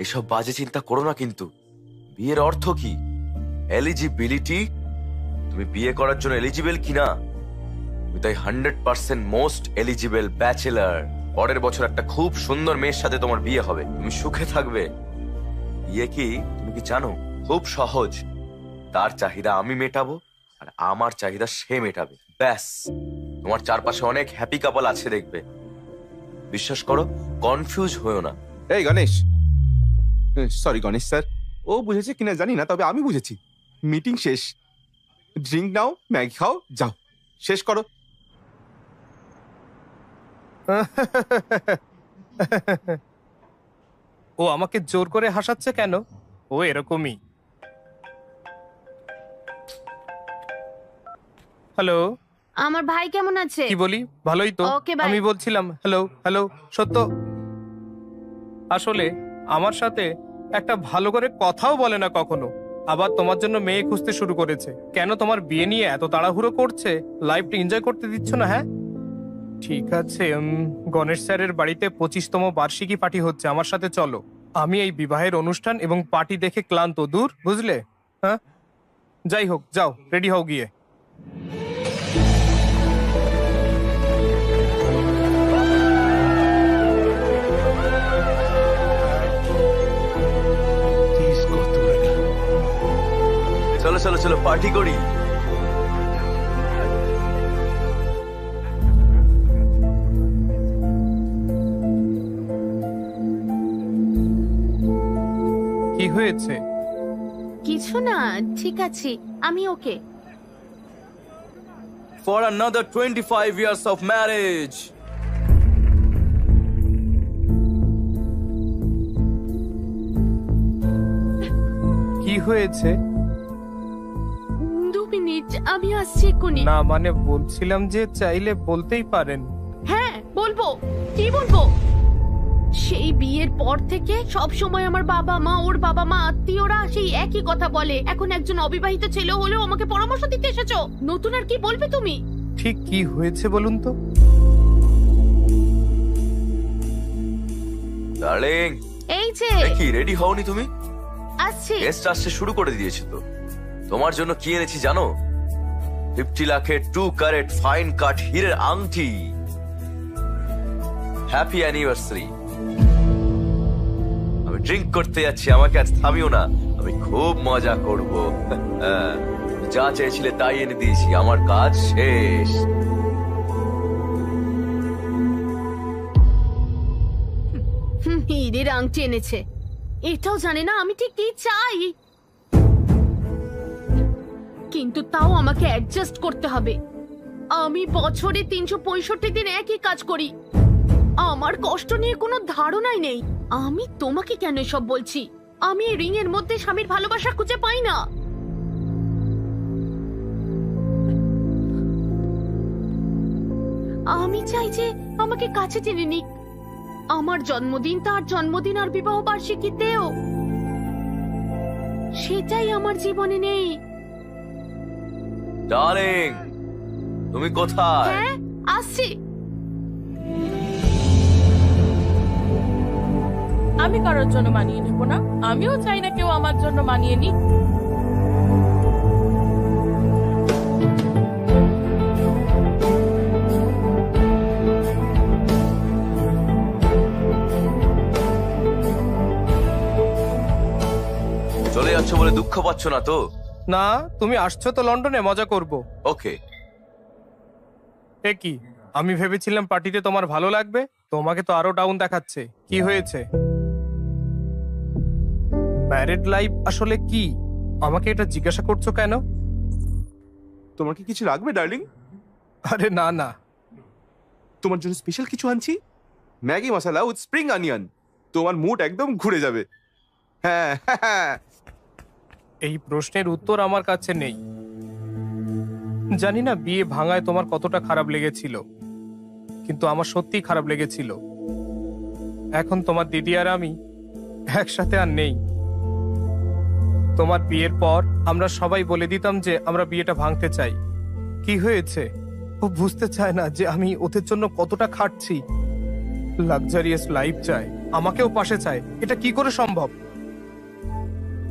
এসব বাজে চিন্তা করো না কিন্তু। বিয়ের অর্থ কি? এলিজিবিলিটি। তুমি বিয়ে করার জন্য এলিজিবল কিনা? তাই 100% মোস্ট এলিজিবল ব্যাচেলার। পরের বছর একটা খুব সুন্দর মেয়ের সাথে তোমার বিয়ে হবে, তুমি সুখে থাকবে। বিয়ে কি তুমি কি জানো? খুব সহজ। তার চাহিদা আমি মেটাবো, আর আমার চাহিদা সে মেটাবে, ব্যাস। তোমার চারপাশে অনেক হ্যাপি কাপল আছে, দেখবে। বিশ্বাস করো, কনফিউজ হয়েও না। এই গণেশ, সরি গণেশ স্যার, ও বুঝেছে কিনা জানি না, তবে আমি বুঝেছি। মিটিং শেষ, ড্রিঙ্ক নাও, ম্যাগি খাও, যাও, শেষ করো। ও আমাকে জোর করে হাসাচ্ছে কেন? ও এরকমই। হ্যালো, আমার ভাই কেমন আছে? কি বলি? ভালোই তো। Okay, bye. আমি বলছিলাম হ্যালো হ্যালো। সত্য, আসলে আমার সাথে একটা ভালো করে কথাও বলে না কখনো। আবার তোমার জন্য মেয়ে খুঁজতে শুরু করেছে। কেন তোমার বিয়ে নিয়ে এত তাড়াহুড়ো করছে? লাইফটা এনজয় করতে দিচ্ছ না? হ্যাঁ ঠিক আছে, গণেশ স্যারের বাড়িতে 25তম বার্ষিকী পার্টি হচ্ছে, আমার সাথে চলো। আমি এই বিবাহের অনুষ্ঠান এবং পার্টি দেখে ক্লান্ত, দূর, বুঝলে? হ্যাঁ, যাই হোক, যাও, রেডি হও গিয়ে। চলো চলো চলো, পার্টি করি। কি হয়েছে? কিছু না, ঠিক আছে, আমি ওকে। For another 25 years of marriage. কি হয়েছে? 2 মিনিট, আমি আসছি এক্ষুনি। না মানে বলছিলাম যে চাইলে বলতেই পারেন। হ্যাঁ বলবো, কি বলবো? সেই বিয়ের পর থেকে সব সময় আমার বাবা মা, ওর বাবা মা, আত্মীয়রা সেই একই কথা বলে। এখন একজন অবিবাহিত ছেলে হলেও আমাকে পরামর্শ দিতে এসেছো। নতুন আর কি বলবে তুমি? ঠিক কি হয়েছে বলুন তো? ডার্লিং, এই যে কি রেডি হওনি তুমি? আসছি। গেস্ট আসতে শুরু করে দিয়েছে তো। তোমার জন্য কি এনেছি জানো? 50 লাখের 2 ক্যারেট ফাইন কাট হীরের আংটি। Happy anniversary. আমি ড্রিঙ্ক করতে যাচ্ছি, আমাকে আজ থামিও না, আমি খুব মজা করব। যা চেয়েছিলে তাই এনে দিয়েছি, আমার কাজ শেষ। হীরের আংটি এনেছে, এটাও জানে না আমি ঠিক কি চাই। কিন্তু তাও আমাকে অ্যাডজাস্ট করতে হবে। আমি বছরে 365 দিন একই কাজ করি। আমার কষ্ট নিয়ে কোনো ধারণাই নেই। আমি তোমাকে কেন এসব বলছি? আমি এই রিং এর মধ্যে স্বামীর ভালোবাসা খুঁজে পাই না। আমি চাই যে আমাকে কাছে টেনে নিক। আমার জন্মদিন, তার জন্মদিন আর বিবাহ বার্ষিকীতেও। সেটাই আমার জীবনে নেই। ডার্লিং, তুমি কোথায়? হ্যাঁ আসছি। আমি কারোর জন্য মানিয়ে নেব না, আমিও চাই না কেউ আমার জন্য মানিয়ে নিক। চলে যাচ্ছ বলে দুঃখ পাচ্ছ না তো? না, তুমি আসছো তো লন্ডনে মজা করব। ওকে। এ কি, আমি ভেবেছিলাম পার্টিতে তোমার ভালো লাগবে, তোমাকে তো আরো ডাউন দেখাচ্ছে। কি হয়েছে? ম্যারিড লাইফ আসলে কি? আমাকে এটা জিজ্ঞাসা করছো কেন? তোমার কি কিছু লাগবে ডার্লিং? আরে না না, তোমার জন্য স্পেশাল কিছু আনছি, Maggi masala with spring onion. তোমার মুড একদম ঘুরে যাবে। হ্যাঁ এই প্রশ্নের উত্তর আমার কাছে নেই। জানি না বিয়ে ভাঙায় তোমার কতটা খারাপ লেগেছিল, কিন্তু আমার সত্যিই খারাপ লেগেছিল। এখন তোমার দিদি আর আমি একসাথে আর নেই। তোমার বিয়ের পর আমরা সবাই বলে দিতাম যে আমরা বিয়েটা ভাঙতে চাই। কি হয়েছে? ও বুঝতে চায় না যে আমি ওদের জন্য কতটা খাটছি। লাক্সারিয়াস লাইফ চায়, আমাকেও পাশে চায়। এটা কি করে সম্ভব?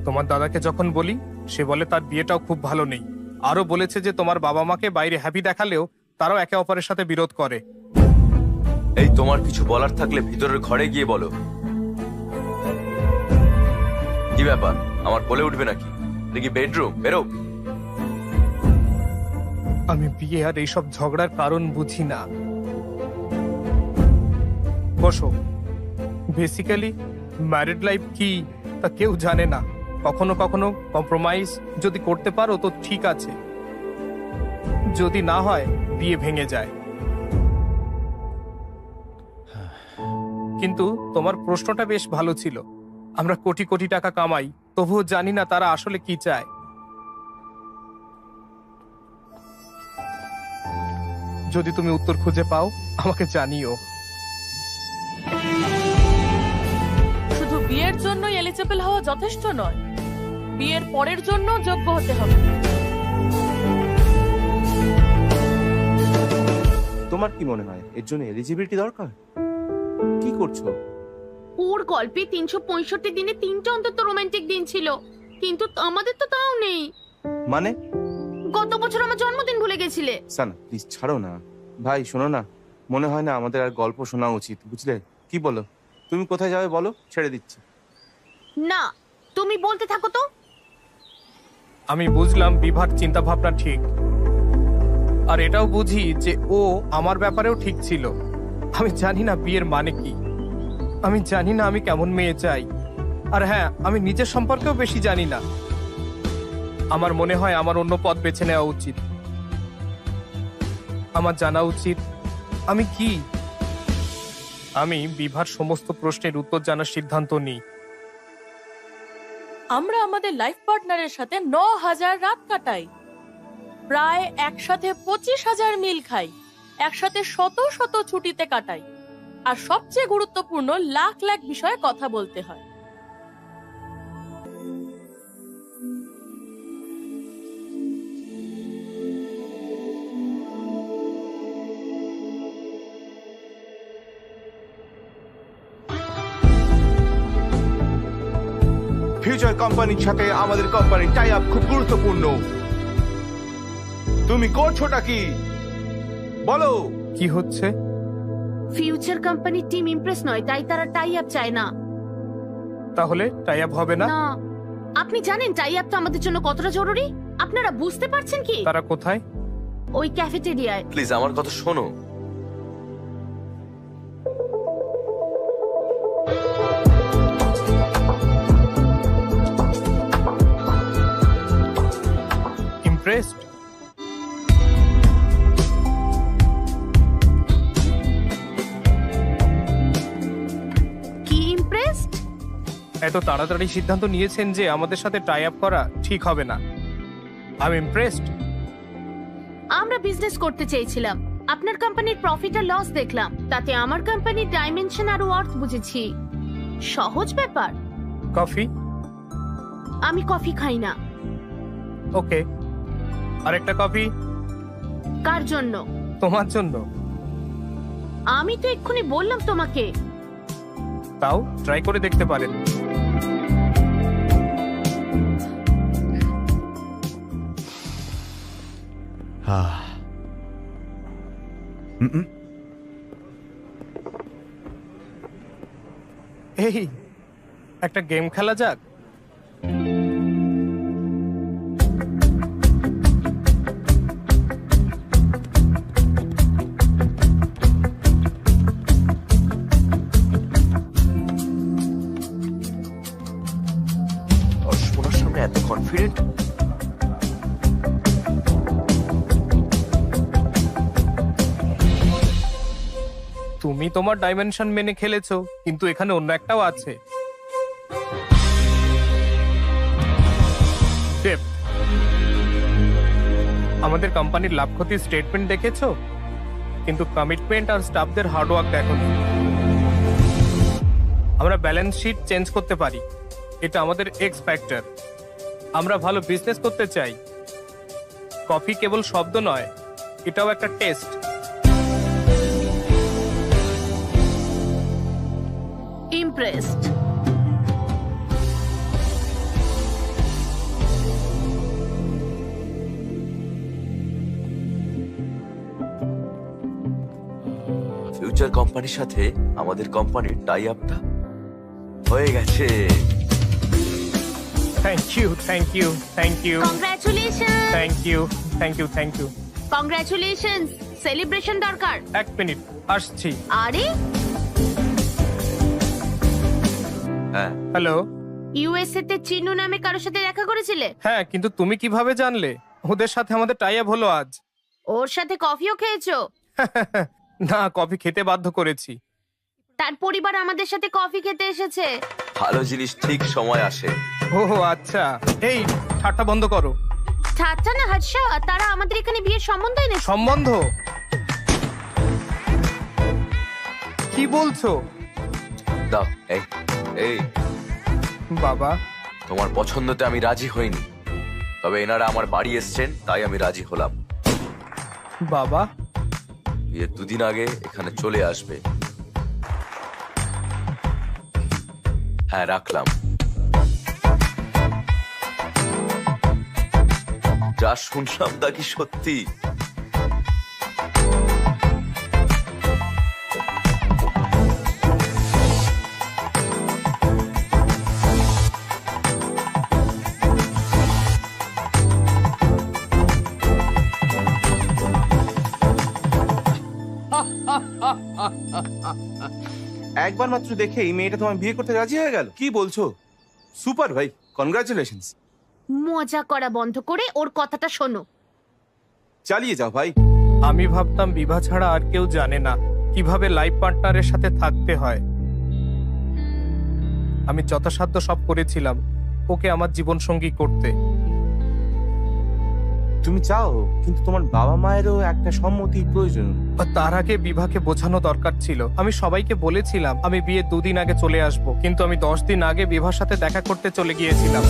তোমার দাদাকে যখন বলি, সে বলে তার বিয়েটাও খুব ভালো নেই। আরো বলেছে যে তোমার বাবা মাকে বাইরে হ্যাপি দেখালেও তারাও একে অপরের সাথে বিরোধ করে। এই তোমার কিছু বলার থাকলে ভিতরের ঘরে গিয়ে বলো। কি ব্যাপার, আমার কোলে উঠবে নাকি? এটা কি বেডরুম? বেরো। আমি বিয়ে আর এইসব ঝগড়ার কারণ বুঝি না। বসো। বেসিক্যালি ম্যারিড লাইফ কি তা কেউ জানে না। কখনো কখনো কম্প্রোমাইজ যদি করতে পারো তো ঠিক আছে, যদি না হয় বিয়ে ভেঙে যায়। কিন্তু তোমার প্রশ্নটা বেশ ভালো ছিল। আমরা কোটি কোটি টাকা কামাই, তবুও জানি না তারা আসলে কি চায়। যদি তুমি উত্তর খুঁজে পাও আমাকে জানিও। শুধু বিয়ের জন্যই এলিজিবল হওয়া যথেষ্ট নয়, বিয়ের পরের জন্য যোগ্য হতে হবে। তোমার কি মনে হয় এর জন্য এলিজিবিলিটি দরকার? কি করছো? ওর গল্পে 365 দিনে 3টা অন্তত রোমান্টিক দিন ছিল, কিন্তু আমাদের তো তাও নেই। মানে গত বছর আমার জন্মদিন ভুলে গেছিলে। সানা প্লিজ ছাড়ো না। ভাই শোনো না, মনে হয় না আমাদের আর গল্প শোনা উচিত, বুঝলে? কি বলো? তুমি কোথায় যাবে বলো, ছেড়ে দিচ্ছি। না, তুমি বলতে থাকো তো। আমি বুঝলাম বিভার চিন্তা ভাবনা ঠিক, আর এটাও বুঝি যে ও আমার ব্যাপারেও ঠিক ছিল। আমি জানি না বিয়ের মানে কি, আমি জানি না আমি কেমন মেয়ে চাই, আর হ্যাঁ, আমি নিজের সম্পর্কেও বেশি জানি না। আমার মনে হয় আমার অন্য পথ বেছে নেওয়া উচিত। আমার জানা উচিত আমি কি। আমি বিভার সমস্ত প্রশ্নের উত্তর জানার সিদ্ধান্ত নিই। আমরা আমাদের লাইফ পার্টনারের সাথে 9,000 রাত কাটাই, প্রায় একসাথে 25,000 মিল খাই, একসাথে শত শত ছুটিতে কাটাই, আর সবচেয়ে গুরুত্বপূর্ণ লাখ লাখ বিষয়ে কথা বলতে হয়। ফিউচার কোম্পানির সাথে আমাদের কোম্পানির টাই আপ খুব গুরুত্বপূর্ণ। তুমি করছোটা কি বলো? কি হচ্ছে? ফিউচার কোম্পানির টিম ইমপ্রেস নয়, তাই তারা টাই আপ চায় না। তাহলে টাই আপ হবে না? না, আপনি জানেন টাই আপটা আমাদের জন্য কতটা জরুরি? আপনারা বুঝতে পারছেন কি? তারা কোথায়? ওই ক্যাফেটেরিয়ায়। প্লিজ আমার কথা শোনো। ইমপ্রেসড? কি ইমপ্রেসড? এত তাড়াতাড়ি সিদ্ধান্ত নিয়েছেন যে আমাদের সাথে টাই আপ করা ঠিক হবে না। I am impressed. আমরা বিজনেস করতে চেয়েছিলাম, আপনার কোম্পানির প্রফিট আর লস দেখলাম, তাতে আমার কোম্পানির ডাইমেনশন আর ওয়ার্থ বুঝেছি। সহজ ব্যাপার। কফি? আমি কফি খাই না। ওকে, আরেকটা কফি? কার জন্য? তোমার জন্য। আমি তো এক্ষুনি বললাম তোমাকে। তাও ট্রাই করে দেখতে পারেন। এই একটা গেম খেলা যাক। ওনার সামনে এত কনফিডেন্ট। তুমি তোমার ডাইমেনশন মেনে খেলেছো, কিন্তু এখানে অন্য একটাও আছে। Depth। আমাদের কোম্পানির লাভ ক্ষতির স্টেটমেন্ট দেখেছো, কিন্তু কমিটমেন্ট আর স্টাফদের হার্ডওয়ার্ক দেখোনি। আমরা ব্যালেন্স শিট চেঞ্জ করতে পারি, এটা আমাদের এক্স ফ্যাক্টর। আমরা ভালো বিজনেস করতে চাই। কফি কেবল শব্দ নয়, এটাও একটা টেস্ট। ইমপ্রেসড। ফিউচার কোম্পানির সাথে আমাদের কোম্পানির টাই আপটা হয়ে গেছে। Thank you, thank you, thank you, congratulation. Thank you, thank you, thank you. Congratulation. Celebration দরকার। এক মিনিট, আসছি। আরে হ্যাঁ, হ্যালো। ইউএসএ তে চিনু নামে কারোর সাথে দেখা করেছিলে? হ্যাঁ, কিন্তু তুমি কিভাবে জানলে? ওদের সাথে আমাদের টাই আপ হলো আজ। ওর সাথে কফিও খেয়েছো? না, কফি খেতে বাধ্য করেছি। তার পরিবার আমাদের সাথে কফি খেতে এসেছে। ভালো জিনিস ঠিক সময় আসে। ও আচ্ছা, এই ঠাট্টা বন্ধ করো। ঠাট্টা না হর্ষ, তারা আমাদের এখানে বিয়ের সম্বন্ধ এনেছে। সম্বন্ধ? কি বলছো? দাও, এই এই বাবা, তোমার পছন্দতে আমি রাজি হইনি, তবে এনারা আমার বাড়ি এসছেন তাই আমি রাজি হলাম। বাবা, বিয়ের 2 দিন আগে এখানে চলে আসবে। হ্যাঁ, রাখলাম। যা শুনলাম তা কি সত্যি? একবার মাত্র দেখে এই মেয়েটা তোমায় বিয়ে করতে রাজি হয়ে গেল? কি বলছো? সুপার ভাই, কনগ্রাচুলেশনস। মজা করা বন্ধ করে ওর কথাটা শোনো। চালিয়ে যাও ভাই। আমি ভাবতাম বিভা ছাড়া আর কেউ জানে না কিভাবে লাইফ পার্টনারের সাথে থাকতে হয়। আমি যথাসাধ্য সব করেছিলাম ওকে আমার জীবন সঙ্গী করতে। তুমি চাও, কিন্তু তোমার বাবা মায়েরও একটা সম্মতি প্রয়োজন। আর তার আগে বিভাকে বোঝানো দরকার ছিল। আমি সবাইকে বলেছিলাম আমি বিয়ের 2 দিন আগে চলে আসব, কিন্তু আমি 10 দিন আগে বিভার সাথে দেখা করতে চলে গিয়েছিলাম।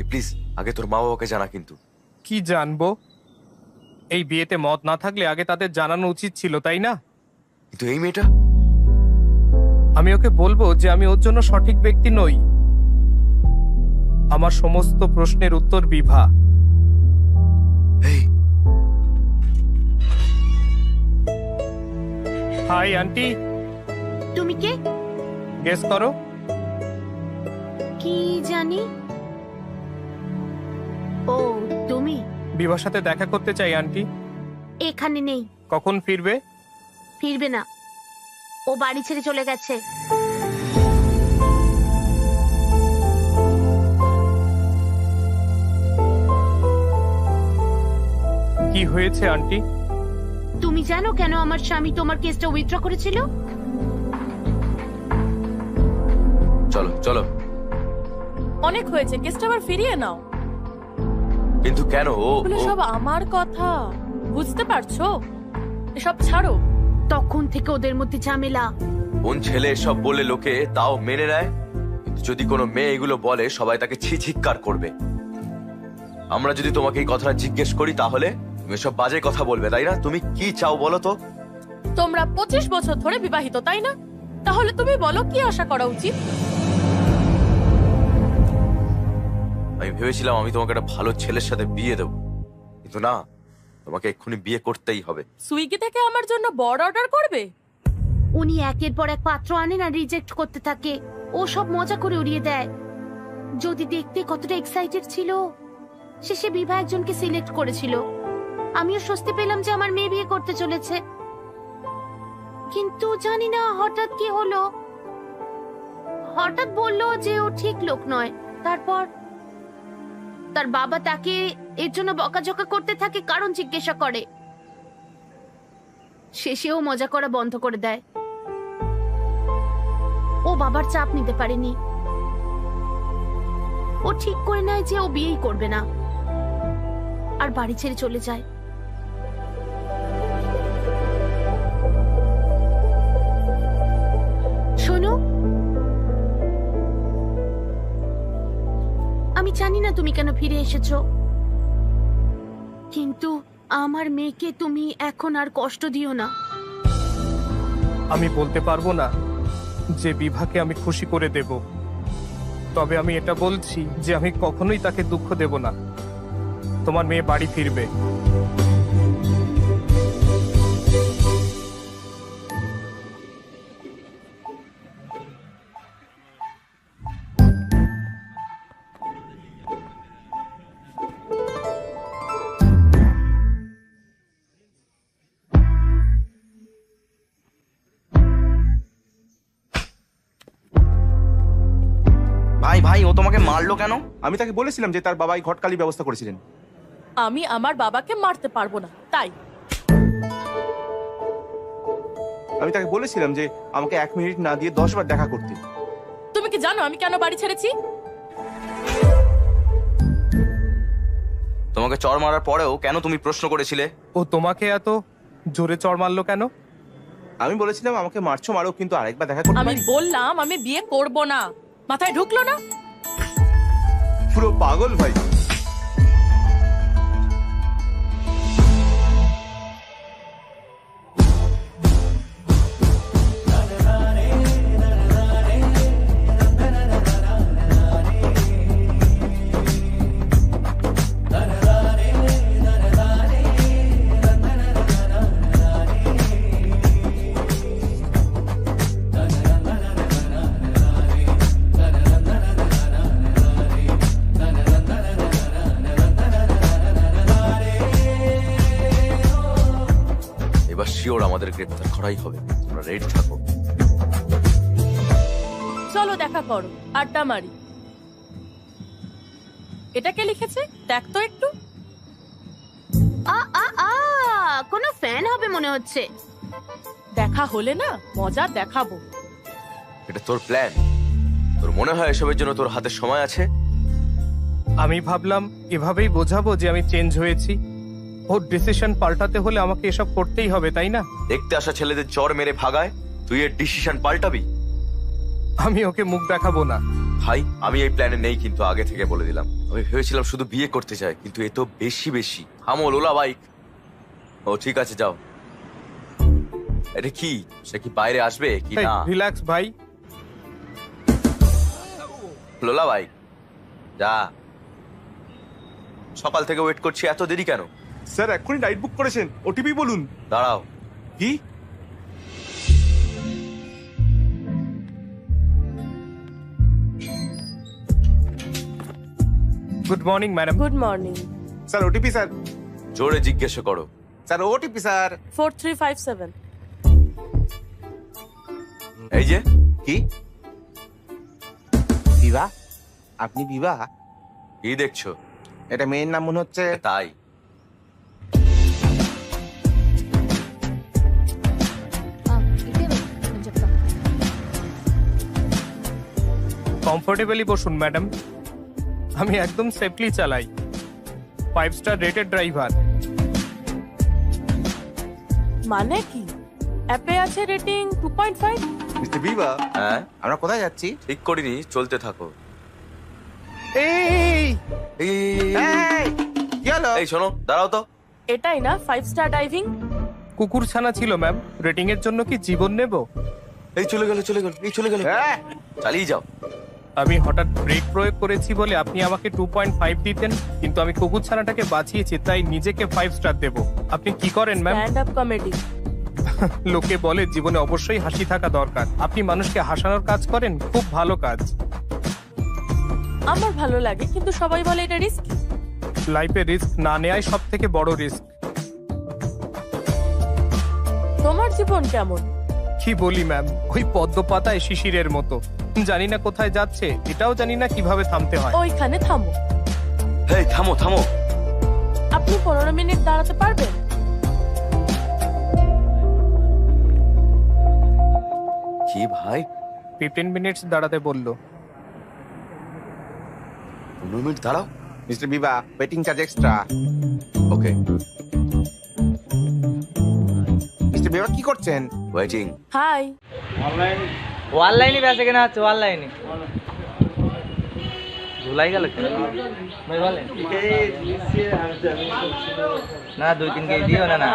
প্লিজ আগে তোর মা বাবাকে জানা। কিন্তু কি জানবো? এই বিয়েতে মত না থাকলে আগে তাদের জানানো উচিত ছিল, তাই না? কিন্তু এই মেয়েটা, আমি ওকে বলবো যে আমি ওর জন্য সঠিক ব্যক্তি নই। আমার সমস্ত প্রশ্নের উত্তর বিভা। এই হাই আন্টি, তুমি কে? গেস করো। কি জানি। ও তুমি? বিভার সাথে দেখা করতে চাই আন্টি। এখানে নেই। কখন ফিরবে? ফিরবে না, ও বাড়ি ছেড়ে চলে গেছে। কি হয়েছে আন্টি? তুমি জানো কেন আমার স্বামী তোমার কেসটা উইথড্র করেছিল? চলো চলো। অনেক হয়েছে, কেসটা আবার ফিরিয়ে নাও। কিন্তু কেন? ও এগুলো সব আমার কথা, বুঝতে পারছো? এসব ছাড়ো, তখন থেকে ওদের মধ্যে ঝামেলা। কোন ছেলে এসব বলে লোকে তাও মেনে নেয়, কিন্তু যদি কোনো মেয়ে এগুলো বলে সবাই তাকে ছিচিৎকার করবে। আমরা যদি তোমাকে এই কথাটা জিজ্ঞেস করি তাহলে তুমি সব বাজে কথা বলবে, তাই না? তুমি কি চাও বলো তো? তোমরা 25 বছর ধরে বিবাহিত, তাই না? তাহলে তুমি বলো কি আশা করা উচিত? আমি ভেবেছিলাম আমি তোমাকে একটা ভালো ছেলের সাথে বিয়ে দেবো, কিন্তু না, তোমাকে এক্ষুনি বিয়ে করতেই হবে। সুইগি থেকে আমার জন্য বড় অর্ডার করবে? উনি একের পর এক পাত্র আনেন আর রিজেক্ট করতে থাকে। ও সব মজা করে উড়িয়ে দেয়। যদি দেখতে কতটা এক্সাইটেড ছিল। শেষে বিভা একজনকে সিলেক্ট করেছিল। আমিও স্বস্তি পেলাম যে আমার মেয়ে বিয়ে করতে চলেছে, কিন্তু জানি না হঠাৎ কি হলো। হঠাৎ বললো যে ও ঠিক লোক নয়। তারপর তার বাবা তাকে এর জন্য বকাঝকা করতে থাকে, কারণ জিজ্ঞাসা করে। শেষেও মজা করা বন্ধ করে দেয়। ও বাবার চাপ নিতে পারেনি। ও ঠিক করে নেয় যে ও বিয়েই করবে না, আর বাড়ি ছেড়ে চলে যায়। শোনো, আমি জানি না তুমি কেন ফিরে এসেছো, কিন্তু আমার মেয়েকে তুমি এখন আর কষ্ট দিও না। আমি বলতে পারবো না যে বিভাকে আমি খুশি করে দেব, তবে আমি এটা বলছি যে আমি কখনোই তাকে দুঃখ দেব না। তোমার মেয়ে বাড়ি ফিরবে। ভাই ভাই, ও তোমাকে মারলো কেন? আমি তাকে বলেছিলাম যে তার বাবা এই ঘটকালির ব্যবস্থা করেছিলেন। আমি আমার বাবাকে মারতে পারবো না, তাই। আমি তাকে বলেছিলাম যে আমাকে 1 মিনিট না দিয়ে 10 বার দেখা করতে। তুমি কি জানো আমি কেন বাড়ি ছেড়েছি? তোমাকে চড় মারার পরেও কেন তুমি প্রশ্ন করেছিলে? ও তোমাকে এত জোরে চড় মারলো কেন? আমি বলেছিলাম আমাকে মারছো মারো, কিন্তু আরেকবার দেখা করতে আমি পারি? বললাম আমি বিয়ে করব না। মাথায় ঢুকলো না? পুরো পাগল ভাই। এবার শিওর আমাদের গ্রেপ্তার করাই হবে। তোমরা রেডি থাকো। চলো দেখা করো, আড্ডা মারি। এটা কে লিখেছে দেখ তো একটু। আ আ আ কোনো ফ্যান হবে মনে হচ্ছে। দেখা হলে না মজা দেখাবো। এটা তোর প্ল্যান? তোর মনে হয় এসবের জন্য তোর হাতে সময় আছে? আমি ভাবলাম এভাবেই বোঝাবো যে আমি চেঞ্জ হয়েছি। ওর ডিসিশন পাল্টাতে হলে আমাকে এসব করতেই হবে, তাই না? দেখতে আসা ছেলেদের চড় মেরে ভাগায় তুই এর ডিসিশন পাল্টাবি? আমি ওকে মুখ দেখাবো না। ভাই, আমি এই প্ল্যানে নেই, কিন্তু আগে থেকে বলে দিলাম। আমি ভেবেছিলাম শুধু বিয়ে করতে চাই, কিন্তু এ তো বেশি বেশি। থামো লোলা বাইক। ও ঠিক আছে, যাও। এটা কি, সে কি বাইরে আসবে কি না? রিল্যাক্স ভাই। লোলা বাইক, যা। সকাল থেকে ওয়েট করছি, এত দেরি কেন? স্যার এক্ষুনি রাইড বুক করেছেন, ওটিপি বলুন। দাঁড়াও। কি? Good morning madam. Good morning. Sir OTP sir. জোরে জিজ্ঞাসা করো। Sir OTP sir. 4357। এই যে। কি? বিভা? আপনি বিভা? কি দেখছো? এটা মেয়ের নাম মনে হচ্ছে। তাই কমফোর্টেবলি বসুন ম্যাডাম। আমি একদম সেফলি চালাই। 5 স্টার রেটেড ড্রাইভার। মানে কি? অ্যাপে আছে রেটিং 2.5। মিস্টার বিবা, হ্যাঁ, আমরা কোথায় যাচ্ছি? ঠিক করিনি, চলতে থাকো। এই এই, এই, কি হলো? এই শোনো, দাঁড়াও তো। এটাই না 5 স্টার ডাইভিং? কুকুর ছানা ছিল ম্যাম, রেটিং এর জন্য কি জীবন নেব? এই চলে গেল, এই চলে গেল। হ্যাঁ, চালিয়ে যাও। আমি হঠাৎ ব্রেক প্রয়োগ করেছি বলে আপনি আমাকে 2.5 দিতেন, কিন্তু আমি কুকুর ছানাটাকে বাঁচিয়েছি তাই নিজেকে 5 স্টার দেব। আপনি কি করেন ম্যাম? Stand up comedy. লোকে বলে জীবনে অবশ্যই হাসি থাকা দরকার। আপনি মানুষকে হাসানোর কাজ করেন, খুব ভালো কাজ। আমার ভালো লাগে, কিন্তু সবাই বলে এটা রিস্ক। লাইফে রিস্ক না নেওয়াই সব থেকে বড় রিস্ক। তোমার জীবন কেমন? কি বলি ম্যাম, ওই পদ্ম পাতায় শিশিরের মতো। জানি না কোথায় যাচ্ছে, এটাও জানি না কিভাবে থামতে হয়। ওইখানে থামো। এই থামো থামো। আপনি 15 মিনিট দাঁড়াতে পারবেন? কি ভাই, 15 মিনিটস দাঁড়াতে বললো। 15 মিনিট দাঁড়াও। মিস্টার বিবা, ওয়েটিং চার্জ এক্সট্রা। ওকে, মিস্টার বিবা কি করছেন? ওয়েটিং। হাই। অনলাইনে বেচে কেনা হচ্ছে, অনলাইনে ভুলাই গেল ভাই, বলেন না 2-3 কেজি দিও না। না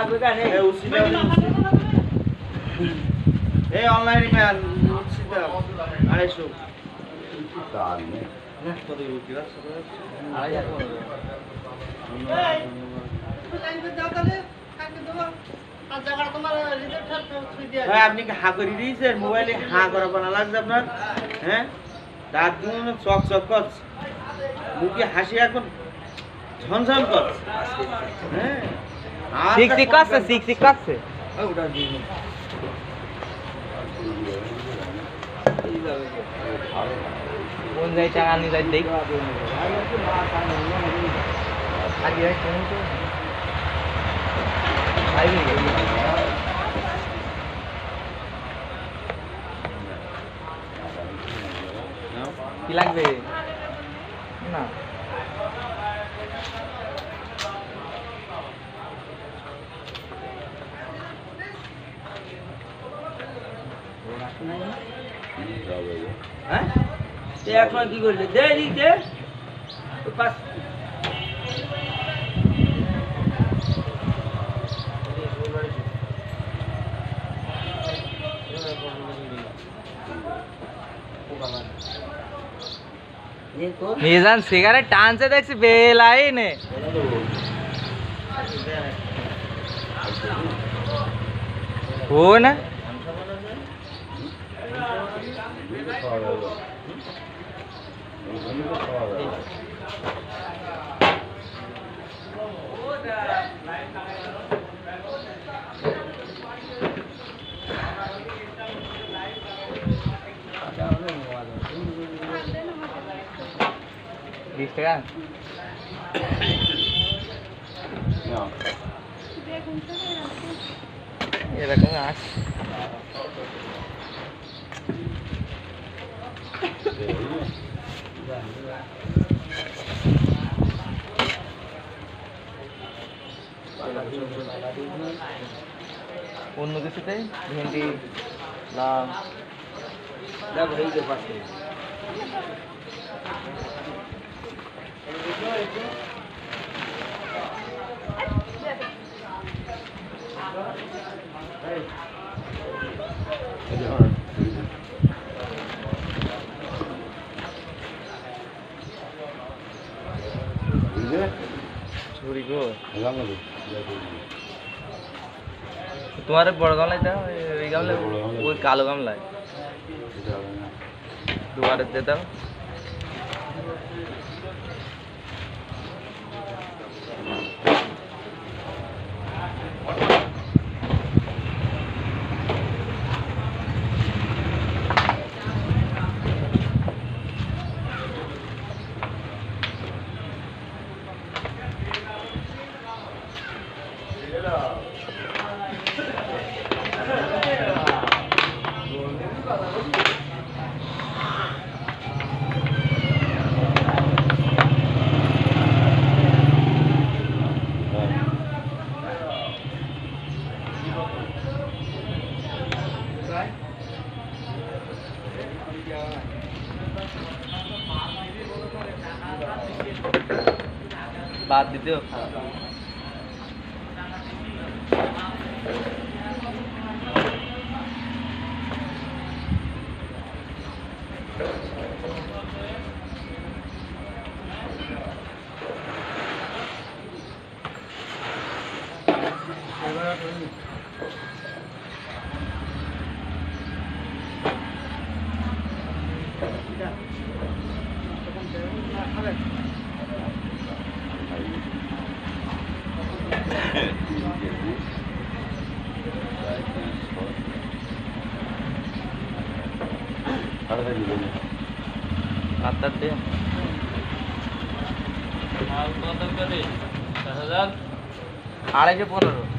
এই অনলাইনে ম্যান 250 ভাই, আপনি কি হা করে দিয়েছেন? মোবাইলে হা করা বানা লাগছে আপনার? হ্যাঁ, দাঁত গুলো চক চক করছে, মুখে হাসি এখন ঝনঝন করছে। হ্যাঁ, সিক কাটছে। কোন যাই টাকা আনি যাই দেখ। কি লাগবে না? হ্যাঁ, এখন কি করলে? দে দে পাঁচ। মিজান সিগারেট টানছে দেখছি বেলাইনে। ও না টাকা এরকম আস। অন্য কিছুতে ভেন্ডি লাউ দেখো এই যে পাশে ছুরি গো তোমার বড় গামলায় দাও, ওই গামলায়, ওই কালো গামলায় দুবারে দিয়ে দাও। বাদ দিতেও আড়াইশো 15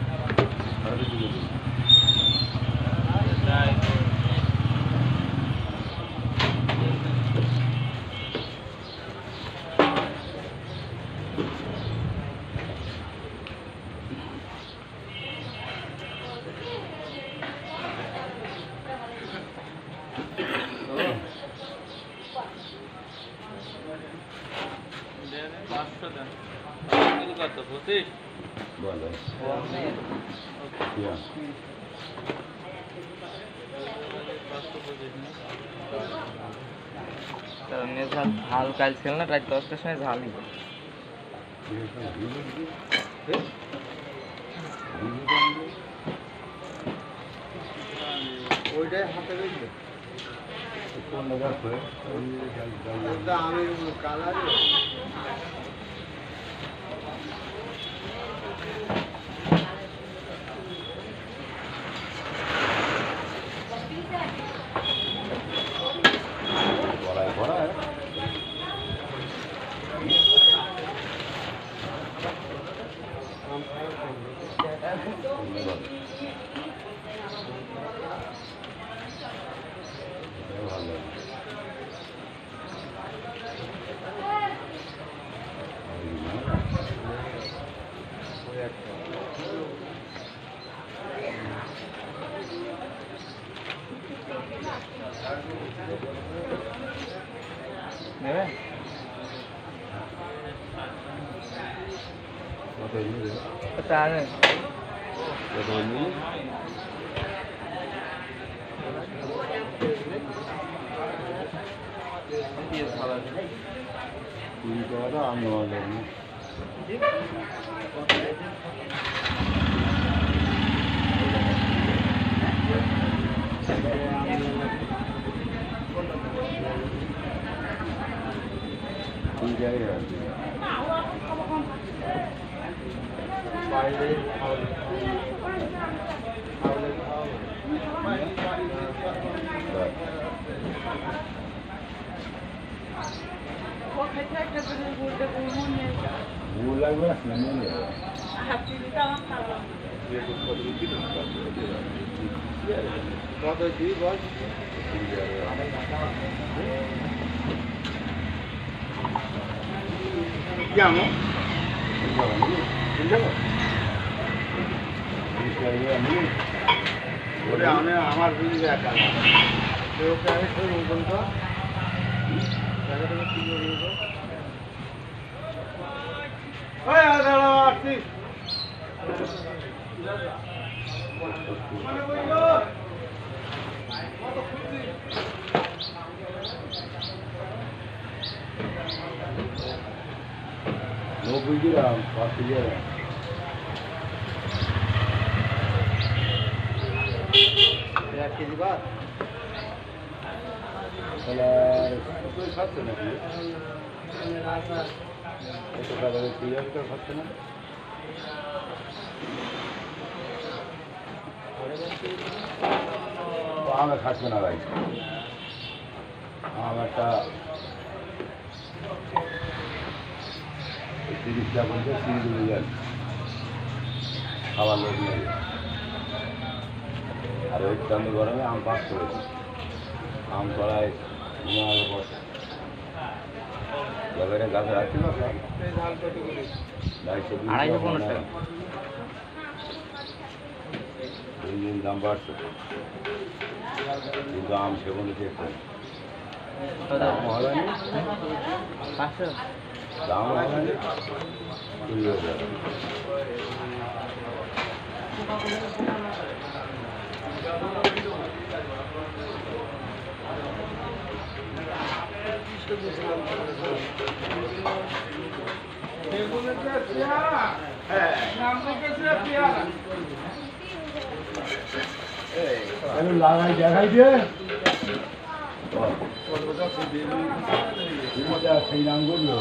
ঝাল কাল ছিল না রাত 10টার সময় ঝালই ওইটাই হাতে রইল কোন জায়গা করে আমি কালার আমার খাচ্ছে না ভাই আমার একটা 30টা বলতে 30 খাবার লোক নেই আর ওই চান্দি গরমে আম পাস করেছি আম করায় বসে এবারে গাছে রাখছিল 250 টাকা দিন দাম বাড়ছে কিন্তু আম সেবনে চেক করে লাগাই দেখাই দিয়ে সেই নাম করলো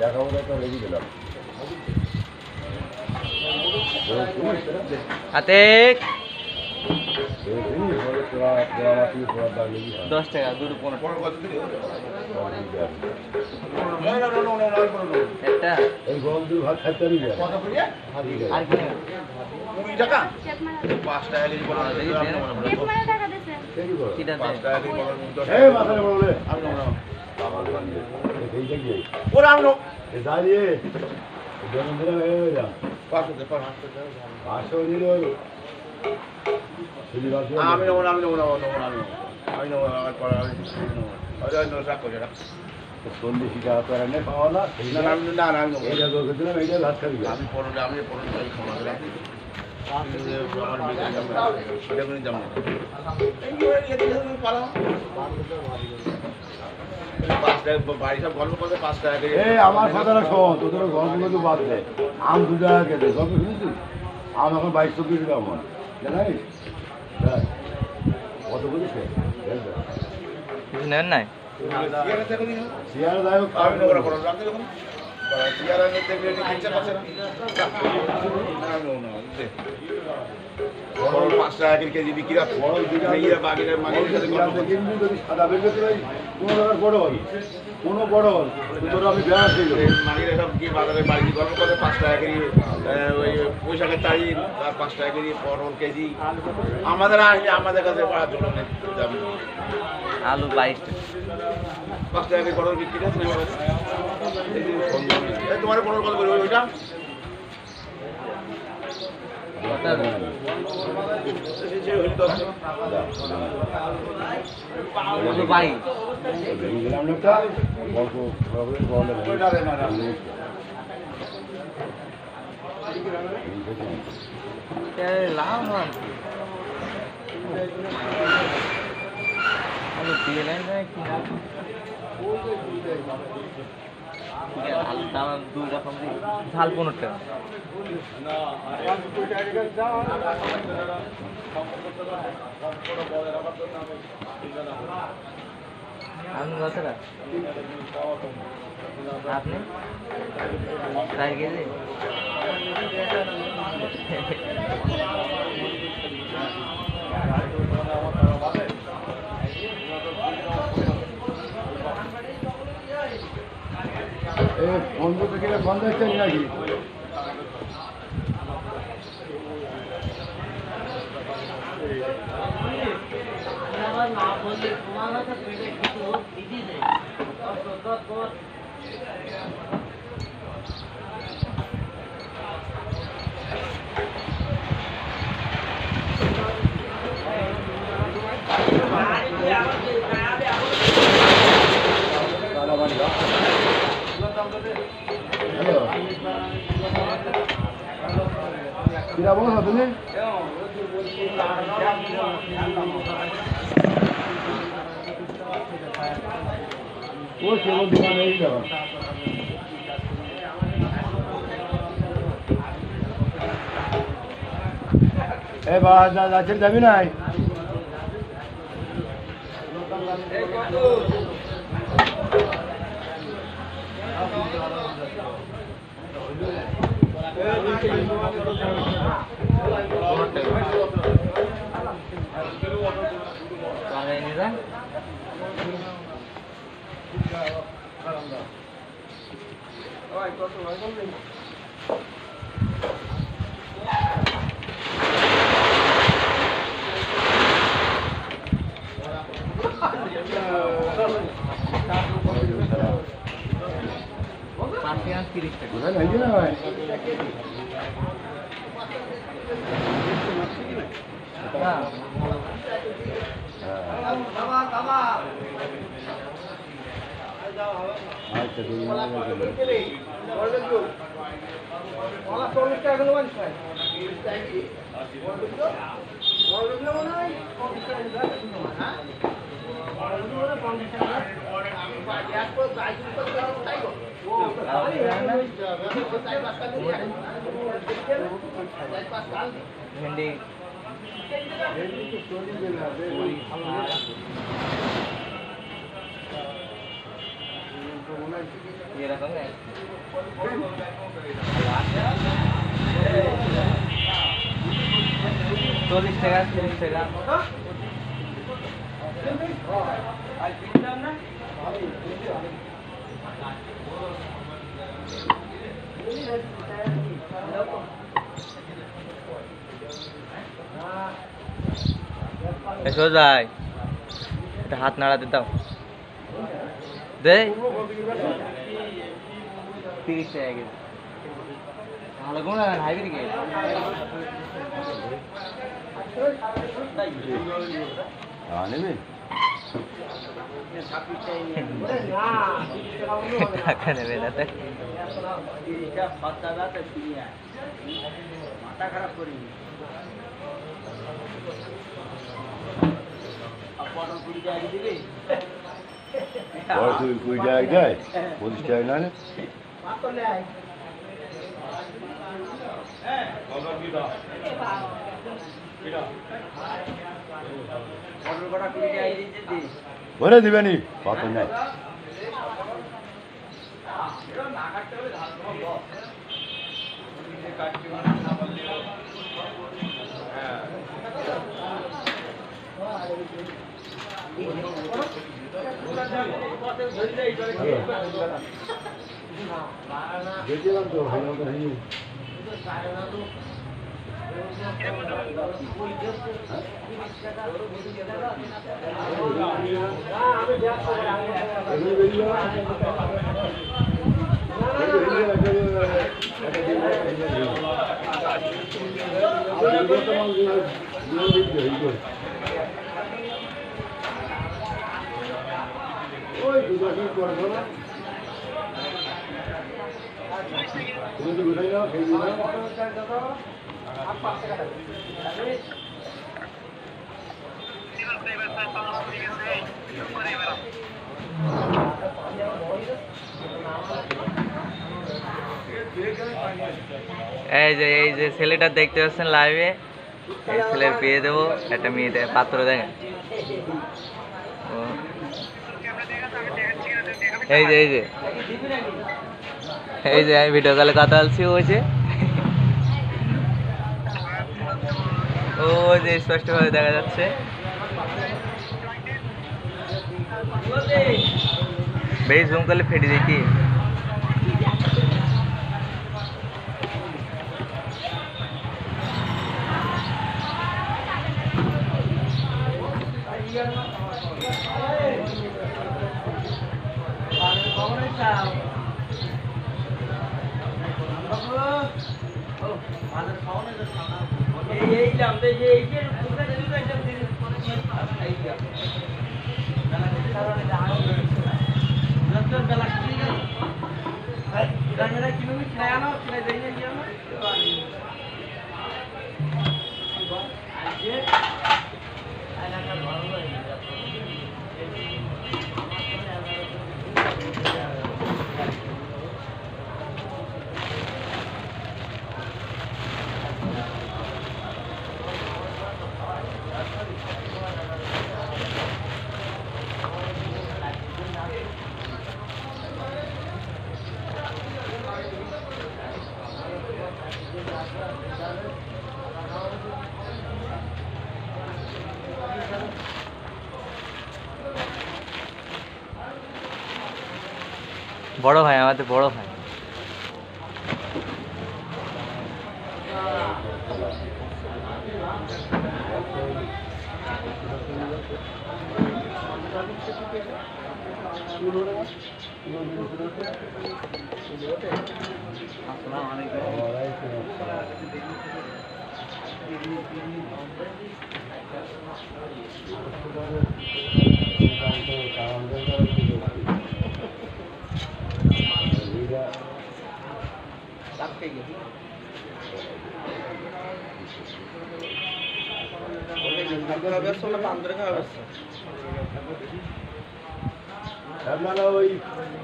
দেখাবো তো রেখে গেলাম হাতে 10 টাকা দুটো একটা এই গরম দুই ভাত খাইতে পারি না আর কি 20 টাকা 5 টাকা কেজি বড় কিটা 5 টাকা কেজি বড় এই মাথায় বলে আমি না বাবা বন্ধে এই দেখি ওরা আমি এ দাঁড়িয়ে জন্য দিলে হয়ে যা 500 দিল শুধু রাখি আমি নেবো না চল্লিশ টাকা তো এনে পাওয়া না সেই না এইটা দরকার দিলাম এইটা ভাত খাবি আমি পনেরো খাওয়া বাড়ি সব গল্প করতে 5 টাকা এই আমার কথাটা শোন তোদের গল্পগুলো বাদ দে আম 2 টাকা কেটে গল্প শুনেছিস আম এখন 22-24 টাকা মন জানিস কত বলিস কিছু নেন নাই শিয়ার দায় আমি নেবো না পনেরো রাখতে যখন চেয়ার আনে দেখবে কিনছে পাচ্ছে না আমি নেবো না 5 টাকা কেজি বিক্রি আছে বড় মেয়েরা বাগিরা মাগির সাথে গল্প করছে। কিন্তু যদি সাদা বেরবে তো কোনো ধরনের বড় হল কোনো বড় হল তোর আমি বেড়া ছিল মাগিরা সব গিয়ে বাজারে বাড়ি গল্প করে 5 টাকা কেজি ওই বৈশাখের তারিখ আর 5 টাকা কেজি পটল কেজি আমাদের আসলে আমাদের কাছে বাড়ার জন্য দাম আলু 22 5 টাকা কেজি পটল বিক্রি আছে না এই তোমার পটল কত করে ওইটা গেলাম একটা গল্প লাভ হয় আলু দিয়ে নেন কি আলুর দাম 2 রকম ঝাল 15 টাকা আপনি কতটা আপনি 4 কেজি বন্ধ থেকে বন্ধ হচ্ছে নাকি কিরা বলো না তুমি ও কেবল দোকানে যাবা বা যাচ্ছেন যাবি নাই Bang ini kan? কোথায় নাকি না ভাই আচ্ছা সোজাই একটা হাত নাড়াতে দাও দে 30 টাকা গেছে ভালো কোন হাইব্রিড কে নেবে টাকা নেবে না তো মাথা খারাপ করি কুড়ি টাকা যায় 25 টাকা না বলে দিবেনি কত নাই গেছিলাম তো ওই দুটো করবো না তুমি তো ঘুরে যাও খেয়ে এই যে ছেলেটা দেখতে পাচ্ছেন লাইভে এই ছেলের বিয়ে দেবো একটা মেয়ে পাত্র দেখেন এই যে আমি ভিডিও কলে কথা বলছি ও যে স্পষ্টভাবে দেখা যাচ্ছে বেশ জুম করলে ফেটে দেখি বড় ভাই, আমাদের বড় ভাই। শ্যাবলা ওই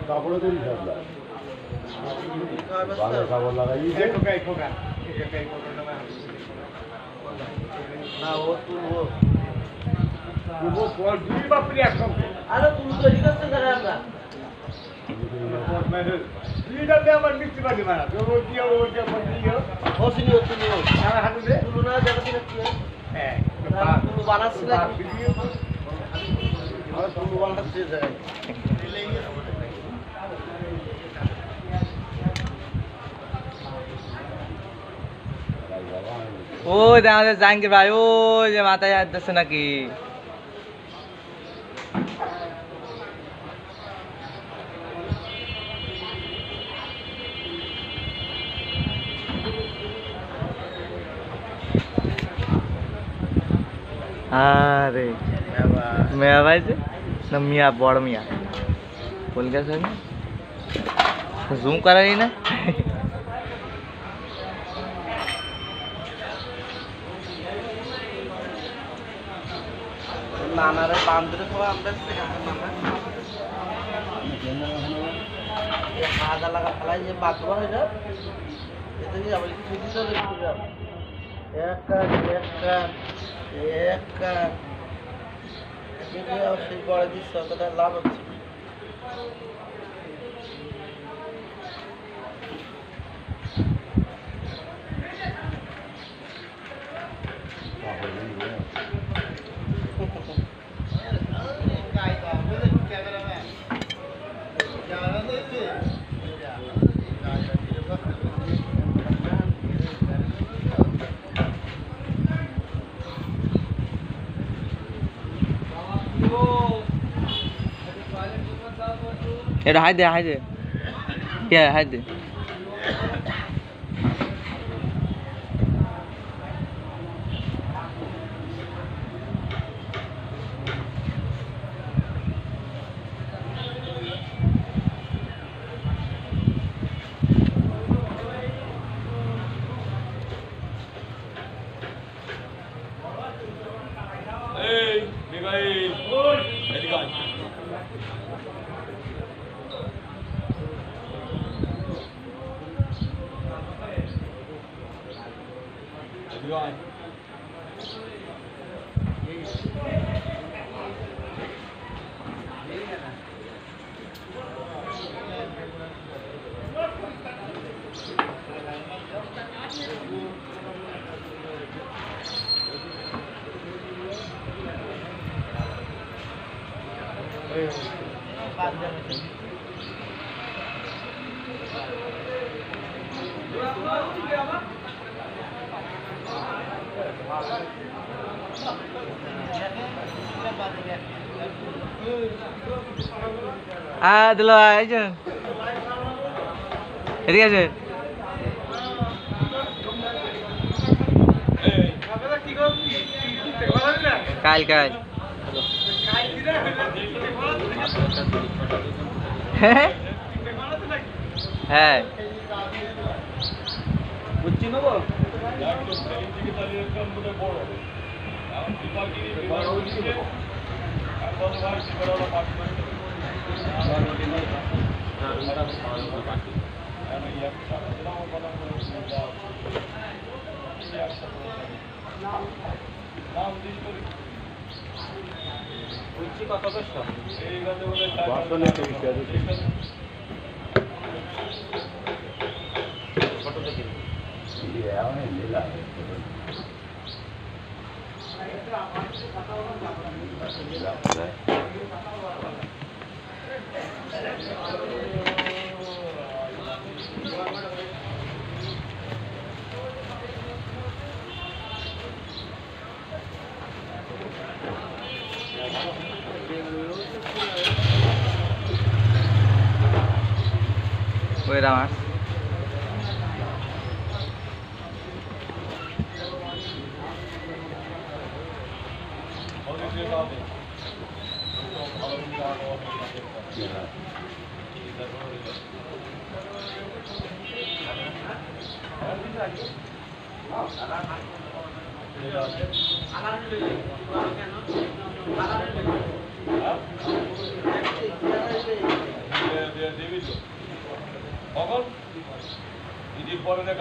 কাপড়ে তৈরি শ্যাবলা ভালো কাপড় লাগাই না ও তুলবো আরে তুমি তৈরি করছো তারা আমরা ও আমাদের জাহাঙ্গীর ভাই, ও যে মাথায় হাত দিচ্ছে নাকি। আরে মেয়া ভাই যে না মিয়া, বড় মিয়া বল গেছে না, জুম করাই না। নানারে বান্ধরে সবাই আমরা আদা লাগা ফেলাই যে বাথরুম হয় না এতে কি যাবো ছুটি চলে একটু যাব এক কাজ সেই গড়ে দিচ্ছ অতটা লাভ হচ্ছে এটা হাই দে, হাই দে, কে হাই দে। দিল আইছেন, এদিকে আছে। কাল কাল হ্যাঁ বুঝছি নেবো বুঝছি কত করছো ছোট থেকে কইরা মাছ।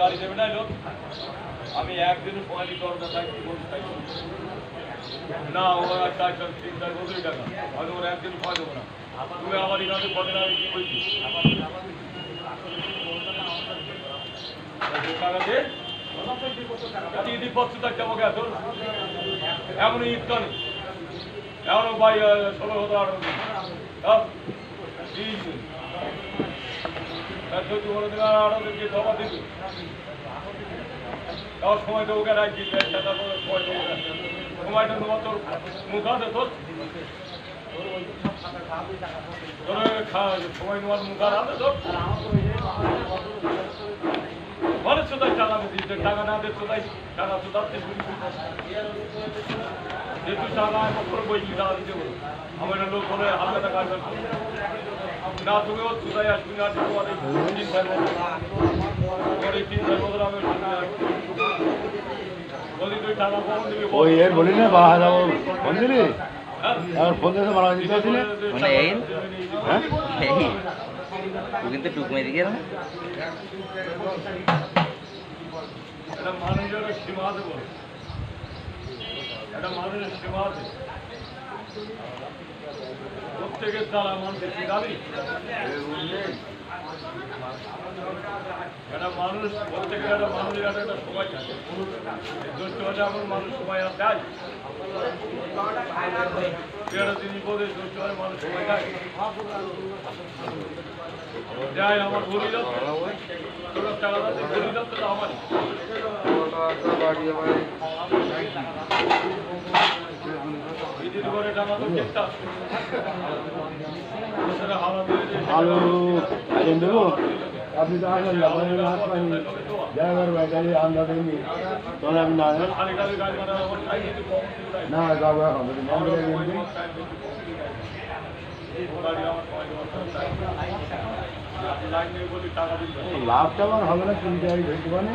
গাড়ি দেবে না লোক, আমি একদিন 45 টাকা না, ওরা 4-3 টাকা আমি ওরা একদিন খাওয়া দেবো না। তুমি আমার এখানে পরে না কি বলছি টাকা দিয়ে ঈদ বছর থাকতে আমাকে এত এমন ঈদ কানে এমন ভাই 16-18 সময় দেবো কেন সময়টা তোমার তোর মুখ আছে তোর সময় তোমার মুখ আছে তোর মানুষ তো টাকা দিচ্ছে, টাকা না দিচ্ছে তাই টাকা তো যাচ্ছে যেহেতু টাকা বই টাকা দিতে বলো আমার লোক বলে হাতে টাকা না তুমি ওর কোথায় আসবি না তোমার এই 3 বছর তোমার এই 3 বছর আমি বলি তুই টাকা কখন দিবি ওই এর বলি না বাহার ফোন দিলি আর ফোন দিতে মারা দিতে আসলে মানে এই হ্যাঁ এই তুই কিন্তু টুক মেরে গেল না। এটা মানুষের সীমা আছে বলো, এটা মানুষের সীমা আছে। প্রত্যেকের তারা মানুষের দাবি একটা মানুষ প্রত্যেকের একটা মানুষের একটা সময় থাকে, জ্যৈষ্ঠ মাসে এখন মানুষ সময় আর দেয় 13 দিন পরে জ্যৈষ্ঠ মাসে মানুষ সময় দেয় দেয় আমার ঘুরি যাচ্ছে টাকা যাচ্ছে ঘুরি যাচ্ছে তো আমারই ঈদের পরে টাকা তো চেষ্টা আলু আইন দেবো আপনি তো আসেন না হাত পানি ড্রাইভার ভাই গাড়ি আন্দা দেয়নি তাহলে আমি না না যাবো এখন লাভটা আমার হবে না 20 টাকা ধরতে পারে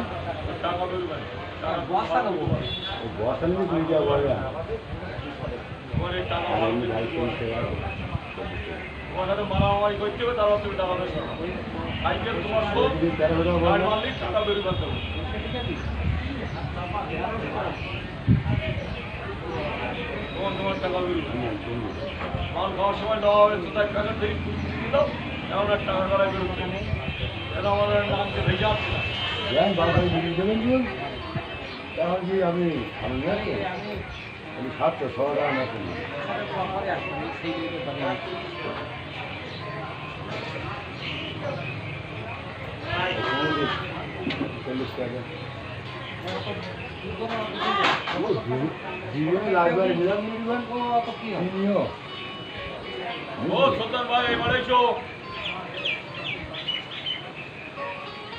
বস্তা নিয়ে 20 টাকা বলবে আর এমনি ভাই 30 টাকা মারামারি করতে হবে তারপর তুমি টাকা দেবে সাইকেল তোমার গাড়ি মারলি টাকা বেরিয়ে করতে হবে তোমার টাকা বেরিয়ে মাল খাওয়ার সময় দেওয়া হবে তো তাই টাকা দিয়ে দাও এমন এক টাকা গড়াই বেরোচ্ছে এটা আমাদের নামকে ভেজে আসছে না বাবা বিক্রি দেবেন দিন তখন কি আমি আমি 700 টাকা না করি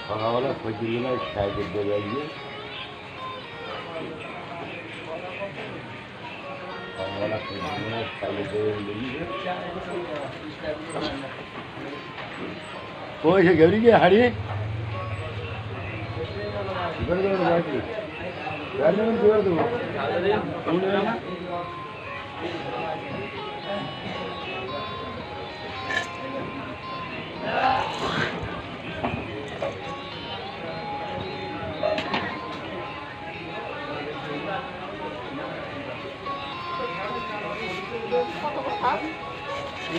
সকালবেলা খোঁজগুলো সাইকেল দেবে গিয়ে সকালবেলা খোঁজগুলো সাইকেল দেবে গিয়ে কই সে গেলি গিয়ে হারিয়ে গাড়ি দেবো না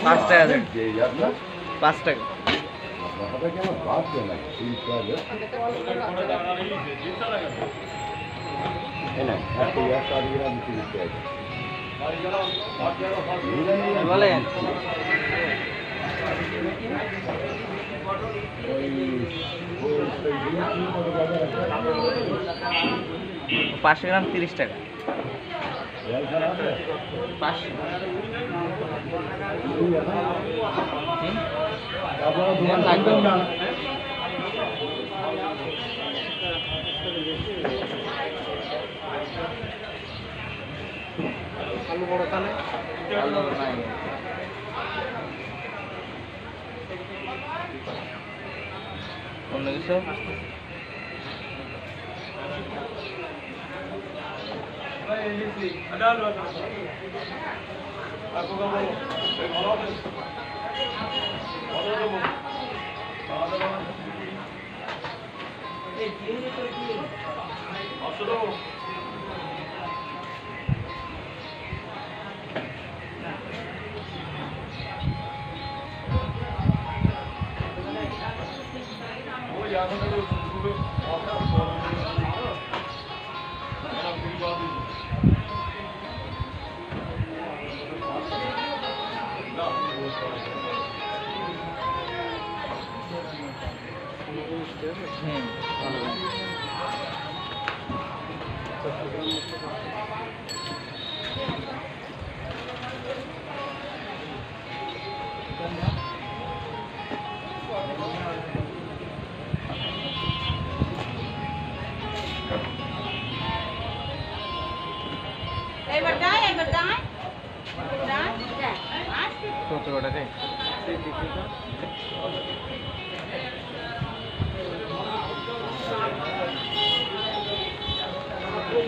5 টাকা দেন 5 টাকা বাদ দেয় না 30 টাকা বলেন পাঁচশো গ্রাম 30 টাকা 500 আপনারা দোকান লাগবেন না বড় তাহলে আলু নাই অন্য কিছু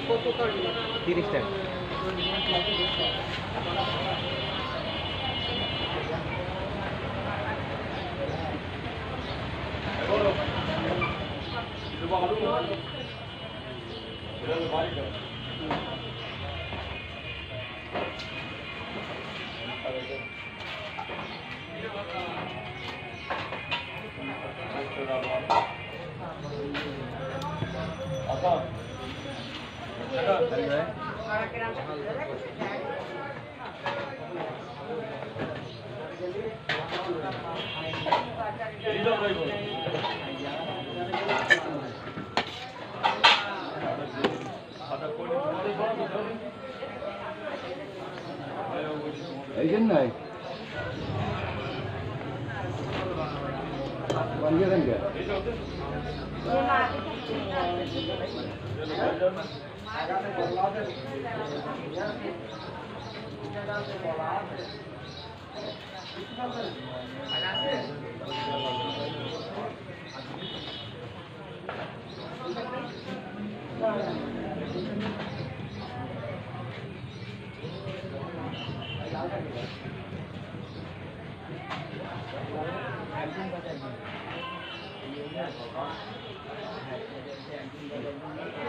কত টাকা রে $30 টাকা এই জন্য নাই বন্ধ দেন কে একদিন